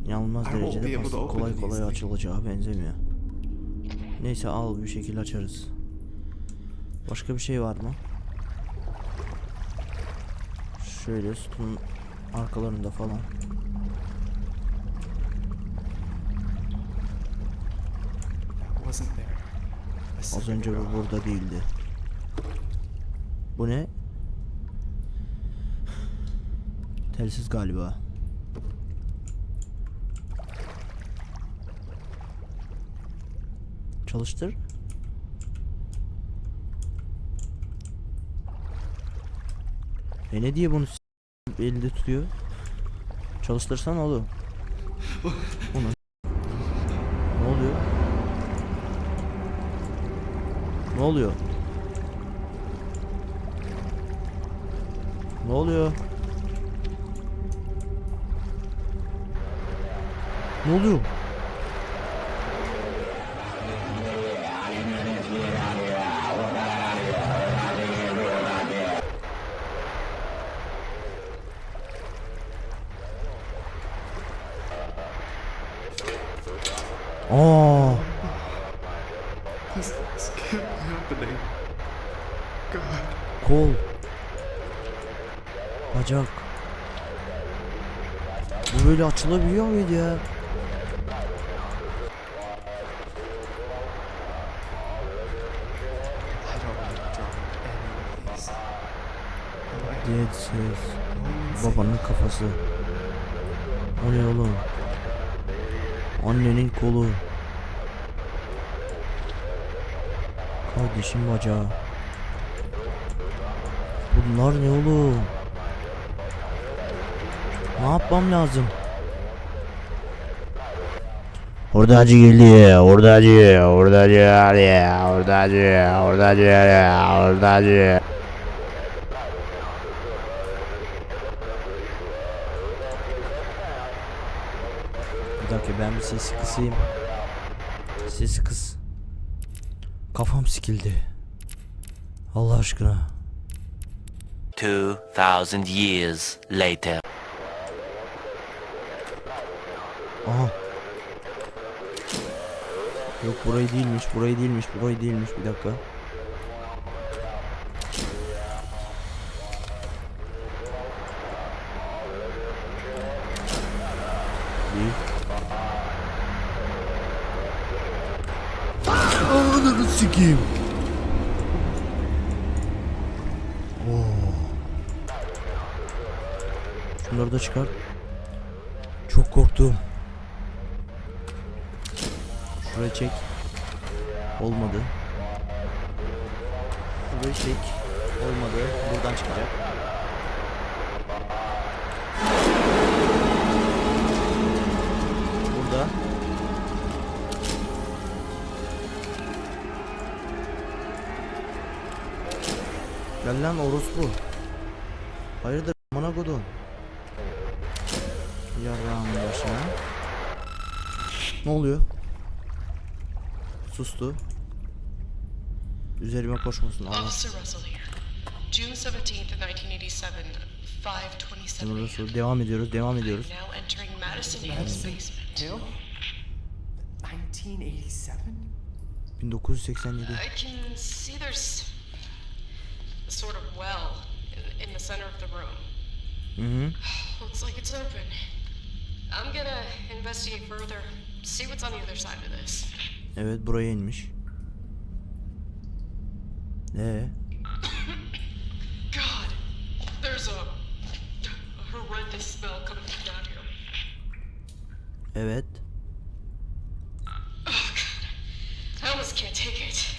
Yanılmaz I won't derecede be able basit, to open kolay these kolay things. açılacağı benzemiyor. Neyse, al, bir şekilde açarız. Başka bir şey var mı? Şöyle sütunun arkalarında falan. That wasn't there. A Az second önce bu ago. burada değildi. Bu ne? Telsiz galiba. Çalıştır. Ne diye bunu elinde tutuyor? Çalıştırsan oğlum. Onu. Ne oluyor? Ne oluyor? Ne oluyor? Ne oluyor? Aa, This can't be happening. God. kol. Bacak. Bu böyle açılabiliyor muydu ya? I don't want to draw any of these. Dead ses. Babanın kafası. O ne oğlum? Annenin kolu. Kardeşim bacağı. Bunlar ne oğlum? Ne yapmam lazım? Hurdacı geliyor, hurdacı, hurdacı ya, hurdacı, hurdacı ya, hurdacı. Bir dakika, ben bir sesi kısayım. Sesi kıs. Kafam sikildi. Allah aşkına. 2,000 years later. Aha. Yok, burayı değilmiş, burayı değilmiş, burayı değilmiş. Bir dakika. Ananı sikeyim. Şunları da çıkar. Çok korktum. Şuraya çek. Olmadı. Şurayı çek. Olmadı. Buradan çıkacak. Burada. Gel lan orospu. Hayırdır amına kodum. Yarrağımın başına. Ne oluyor? Sustu. Üzerime koşmasın Allah. Officer Russell here. June 17th, 1987, 5:27 Russell, devam ediyoruz. Now entering Madison Hill's basement. Hill? 1987? 1987. I can see there's a sort of well in the center of the room. Hı. Looks like it's open. I'm gonna investigate further, see what's on the other side of this. Evet, buraya inmiş. God, there's a horrendous smell coming from down here. Evet. Oh God, I almost can't take it.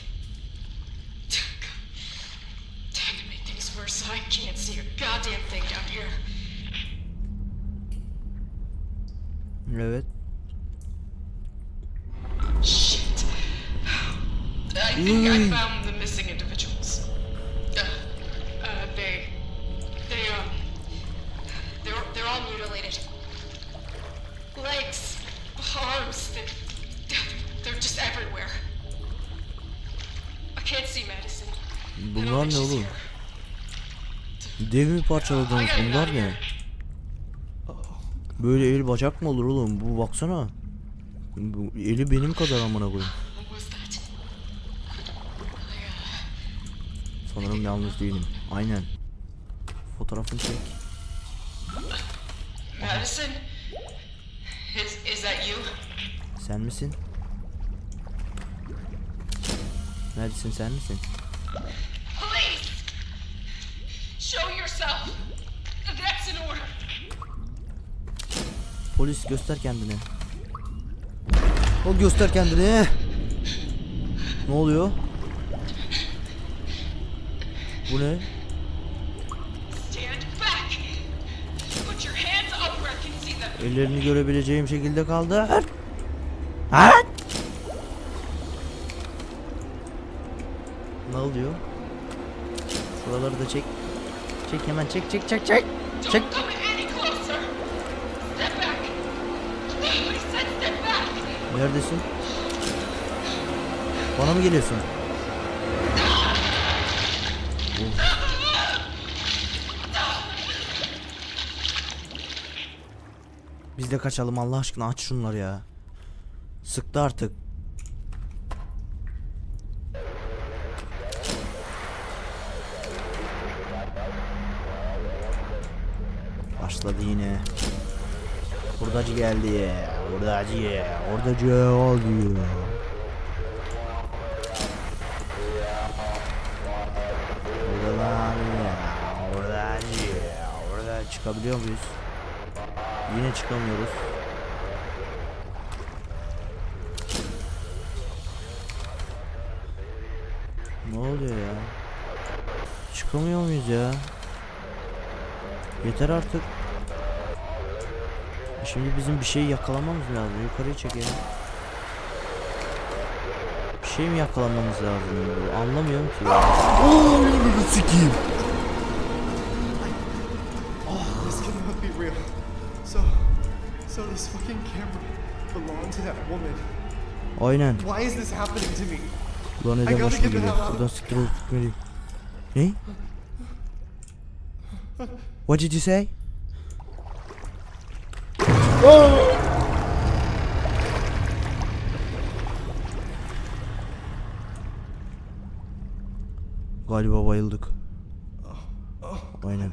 Time to make things worse. I can't see a goddamn thing down here. Evet. Shit. I think I found the missing individuals. They're all mutilated. Legs, arms, they're just everywhere. I can't see Madison. I don't Bunlar think ne she's oğlum? here. Dev mi parçaladınız? Bunlar ne? Böyle el bacak mı olur oğlum? Bu baksana. Bu eli benim kadar amına koyayım. What was that? Sanırım yalnız değilim. Aynen. Fotoğrafını çek. Madison? Is that you? Sen misin? Neredesin, sen misin? Police! Show yourself! That's an order! Polis, göster kendini. O göster kendini. Ne oluyor? Bu ne? Stand back! Put your hands up where I can see them! Ellerini görebileceğim şekilde kaldı. Ha? Ne oluyor? Şuraları da çek. Çek hemen, çek. Çek. Don't come any closer! Step back! I said step back! Neredesin? Bana mı geliyorsun? Biz de kaçalım Allah aşkına, aç şunları ya. Sıktı artık. Başladı yine. Hurdacı geldi. Hurdacı geldi. Orada çıkabiliyor muyuz? Yine çıkamıyoruz. Ne oluyor ya? Çıkamıyor muyuz ya? Yeter artık. Şimdi bizim bir şey yakalamamız lazım. Yukarıya çekelim. Bir şey mi yakalamamız lazım? Anlamıyorum ki. Sikeyim. This cannot be real. So this fucking camera belonged to that woman. Aynen. Why is this happening to me? Ulan I neden gotta başıma get the geliyor? hell out. Buradan siktir olup gitmeliyim. Ne? What did you say? Galiba bayıldık. Aynen.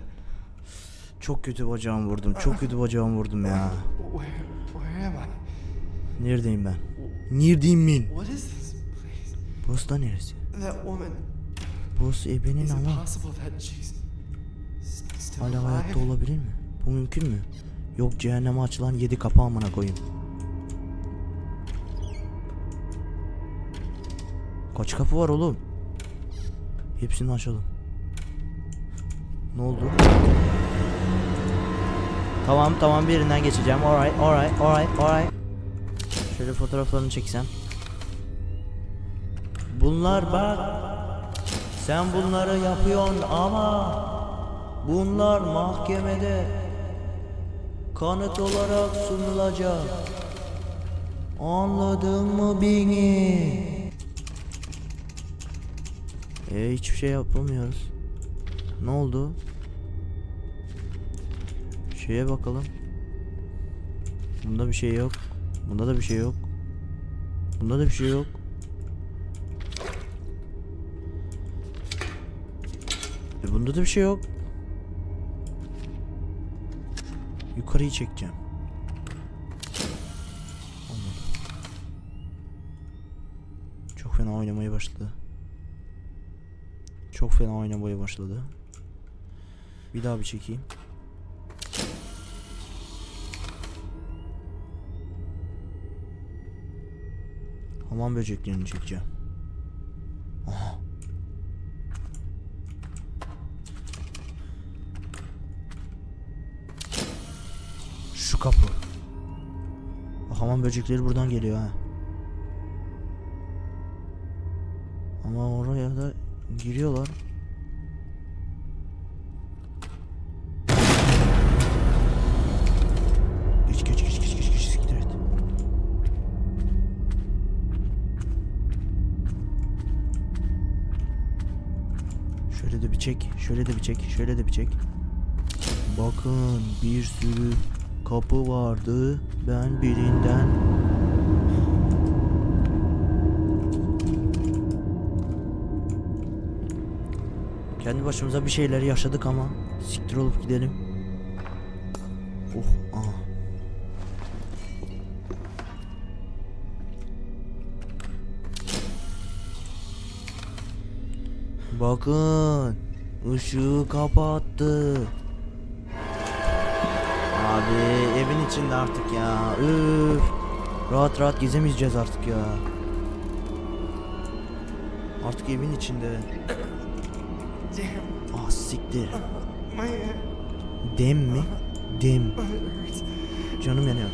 Çok kötü bacağımı vurdum. Çok kötü bacağımı vurdum ya. Where am I? Neredeyim ben? Neredeyim ben? What is this place? Burası da neresi? That woman. Burası ebenin Is it ama. possible that she's still Hala alive? hayatta olabilir mi? Bu mümkün mü? Yok, cehenneme açılan 7 kapı amına koyayım. Kaç kapı var oğlum? Hepsini açalım. Ne oldu? Tamam, birinden geçeceğim. Alright. Şöyle fotoğraflarını çeksem. Bunlar bak. Sen bunları yapıyorsun ama bunlar mahkemede kanıt olarak sunulacak. Anladın mı beni? Hiçbir şey yapamıyoruz. Ne oldu? Şeye bakalım. Bunda bir şey yok. Bunda da bir şey yok. Bunda da bir şey yok. Bunda da bir şey yok. Yukarıyı çekeceğim. Olmadı. Çok fena oynamaya başladı. Bir daha bir çekeyim. Hamam böceklerini çekeceğim. Aha. Şu kapı. Hamam böcekleri buradan geliyor ha. Ama oraya da giriyorlar. Geç siktir et. Şöyle de bir çek. Bakın, bir sürü kapı vardı. Ben birinden kendi başımıza bir şeyler yaşadık ama siktir olup gidelim. Aha. Bakın, ışığı kapattı. Abi evin içinde artık ya. Üf. Rahat gezemeyeceğiz artık ya. Artık evin içinde. Damn. Ah siktir. My head. Dem mi? Dem. It hurts. Canım yanıyor.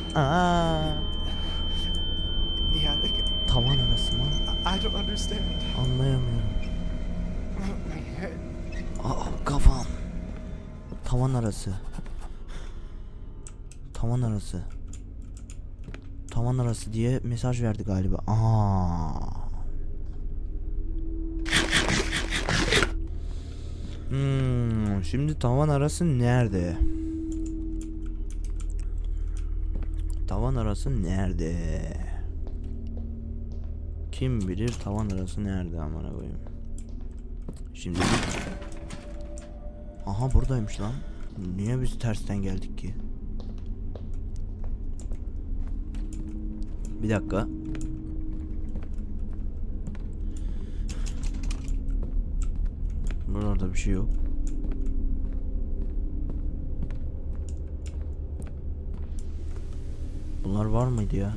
The attic. Tavan arası mı? I don't understand. Anlayamıyorum. My head. Kafam. Tavan arası diye mesaj verdi galiba. Şimdi tavan arası nerede? Kim bilir tavan arası nerede amına koyayım. Şimdi aha, buradaymış lan. Niye biz tersten geldik ki? Bir dakika. Burada bir şey yok. Bunlar var mıydı ya?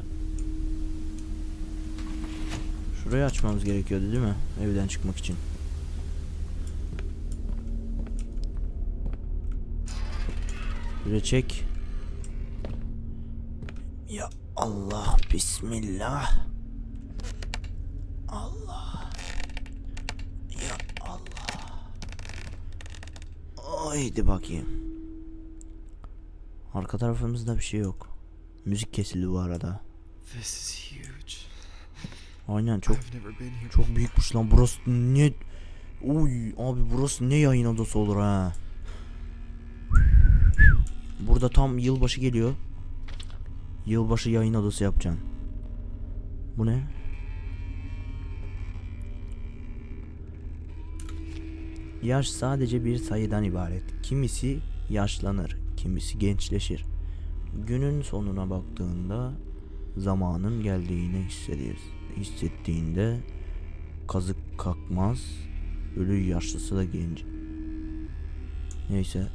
Şurayı açmamız gerekiyordu değil mi? Evden çıkmak için. Şuraya çek. Ya Allah, bismillah. Allah. Ya Allah. Haydi bakayım. Arka tarafımızda bir şey yok. Müzik kesildi bu arada. This is huge. Aynen, çok I've never been here. çok büyükmüş lan burası. Ne? Uy abi, burası ne yayın odası olur ha. Burada tam yılbaşı geliyor. Yılbaşı yayın odası yapacaksın. Bu ne? Yaş sadece bir sayıdan ibaret. Kimisi yaşlanır, kimisi gençleşir. Günün sonuna baktığında zamanın geldiğini hissettiğinde kazık kalkmaz. Ölü yaşlısı da genç. Neyse.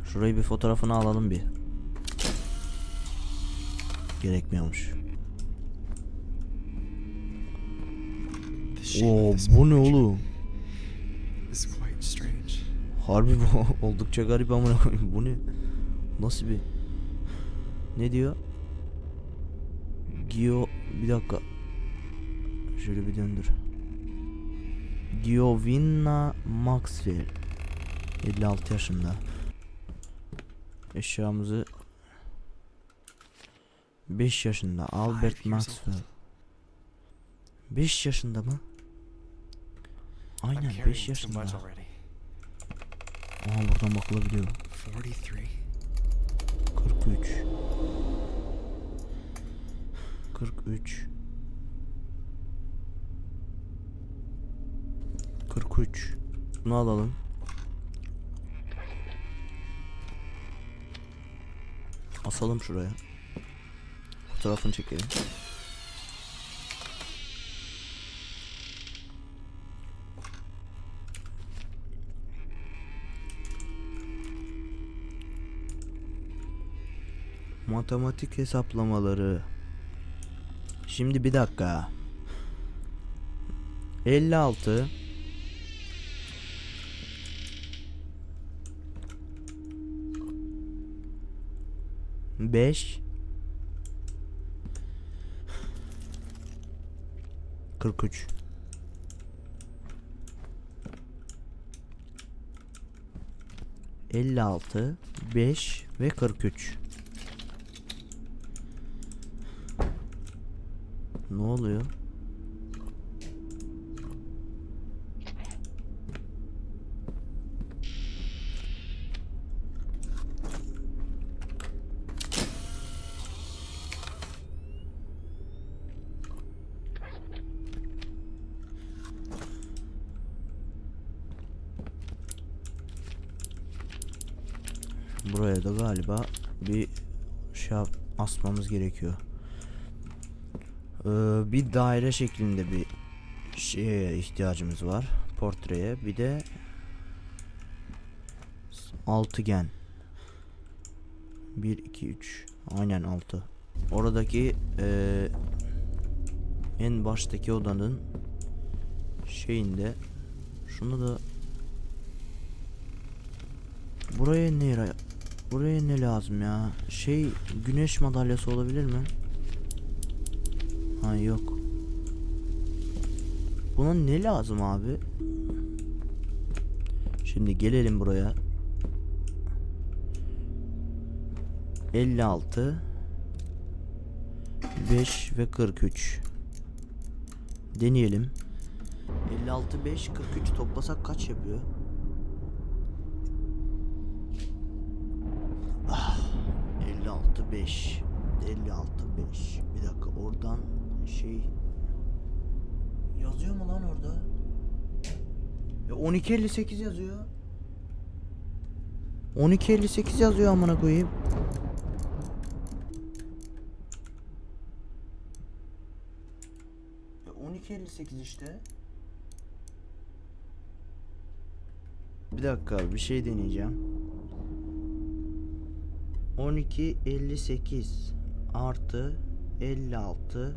Şurayı bir fotoğrafını alalım bir. Gerekmiyormuş. The shape Oo, of this bu ne picture oğlum? is quite strange. Harbi bu oldukça garip amına koyayım. Bu ne? Nasıl bir? Ne diyor? Bir dakika. Şöyle bir döndür. Giovanna Maxwell 56 yaşında. Eşyamızı 5 yaşında Albert Maxwell. 5 yaşında mı? I'm Aynen carrying 5 too yaşında. much already. Aha buradan bakılabiliyor. 43. 43 43 43. Bunu alalım. Asalım şuraya. Fotoğrafını çekelim. Matematik hesaplamaları. Şimdi bir dakika. 56 5 43 56 5 ve 43. Ne oluyor? Buraya da galiba bir şey asmamız gerekiyor. Bir daire şeklinde bir şeye ihtiyacımız var. Portreye. Bir de altıgen. 1 2 3. Aynen 6. Oradaki en baştaki odanın şeyinde şunu da buraya ne lazım ya? Güneş madalyası olabilir mi? Ha yok. Buna ne lazım abi? Şimdi gelelim buraya. 56 5 ve 43. Deneyelim. 56 5 43 toplasak kaç yapıyor? 56 5 56 5. Bir dakika oradan yazıyor mu lan orada? 12.58 yazıyor. 12.58 yazıyor amına koyayım. Ya 12.58 işte. Bir dakika bir şey deneyeceğim. 12.58 artı 56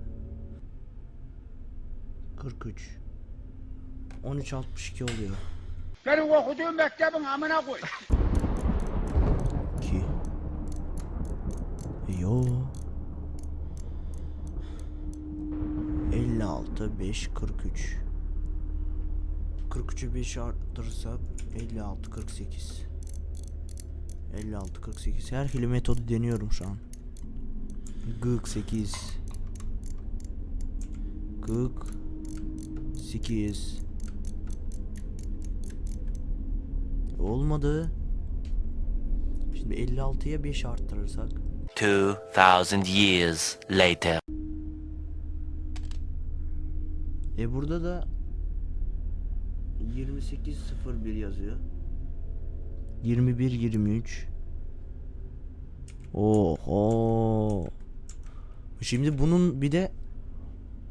43 13.62 oluyor. Senin okuduğun mektebin amına koy. 2 Yo 56 5 43 43'ü 5 arttırırsak 56 48 56 48. Her türlü metodu deniyorum şu an. 48 48 olmadı. Şimdi 56'ya 5 arttırırsak 2,000 years later. burada da 28.01 yazıyor. 21 23. Oho. Şimdi bunun bir de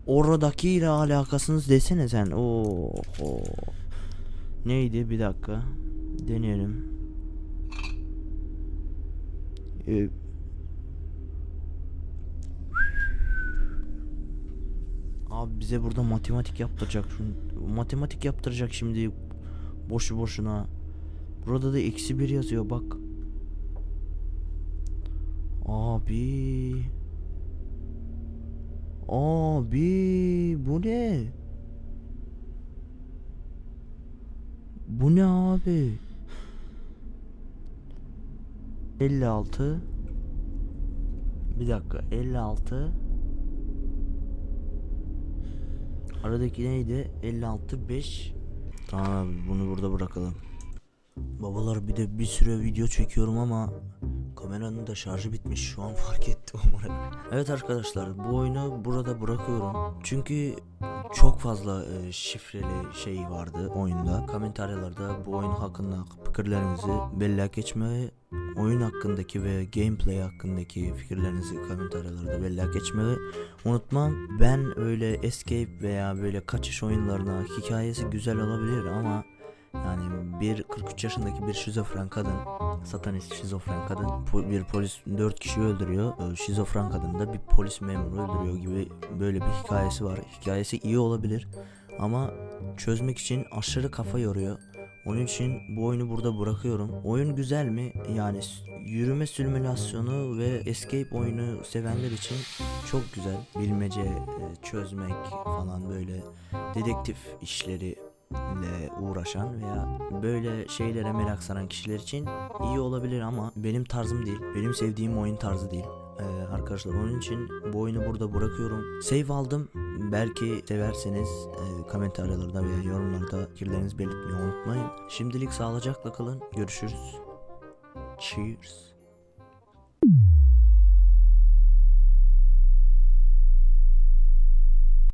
oradakiyle alakasınız desene sen. Oho. Neydi, bir dakika. Deneyelim. Abi bize burada matematik yaptıracak. Matematik yaptıracak şimdi. Boşu boşuna. Burada da -1 yazıyor bak. Abi. Abi bu ne? Bu ne abi? 56. Bir dakika, 56. Aradaki neydi? 56 5. Tamam abi, bunu burada bırakalım. Babalar, bir de bir süre video çekiyorum ama kameranın da şarjı bitmiş, şu an fark ettim. Evet arkadaşlar, bu oyunu burada bırakıyorum. Çünkü çok fazla şifreli şey vardı oyunda. Komentarlarda bu oyun hakkında fikirlerinizi belli geçmeyi, oyun hakkındaki ve gameplay hakkındaki fikirlerinizi komentarlarda belli geçmeyi unutmam. Ben öyle escape veya böyle kaçış oyunlarına, hikayesi güzel olabilir ama yani bir 43 yaşındaki bir şizofren kadın, satanist şizofren kadın, bir polis 4 kişi öldürüyor, şizofren kadın da bir polis memuru öldürüyor gibi böyle bir hikayesi var. Hikayesi iyi olabilir ama çözmek için aşırı kafa yoruyor. Onun için bu oyunu burada bırakıyorum. Oyun güzel mi? Yani yürüme simülasyonu ve escape oyunu sevenler için çok güzel. Bilmece çözmek falan, böyle dedektif işleri ile uğraşan veya böyle şeylere merak saran kişiler için iyi olabilir ama benim tarzım değil. Benim sevdiğim oyun tarzı değil. Arkadaşlar, onun için bu oyunu burada bırakıyorum. Save aldım. Belki severseniz komentarlarda veya yorumlarda fikirlerinizi belirtmeyi unutmayın. Şimdilik sağlıcakla kalın. Görüşürüz. Cheers.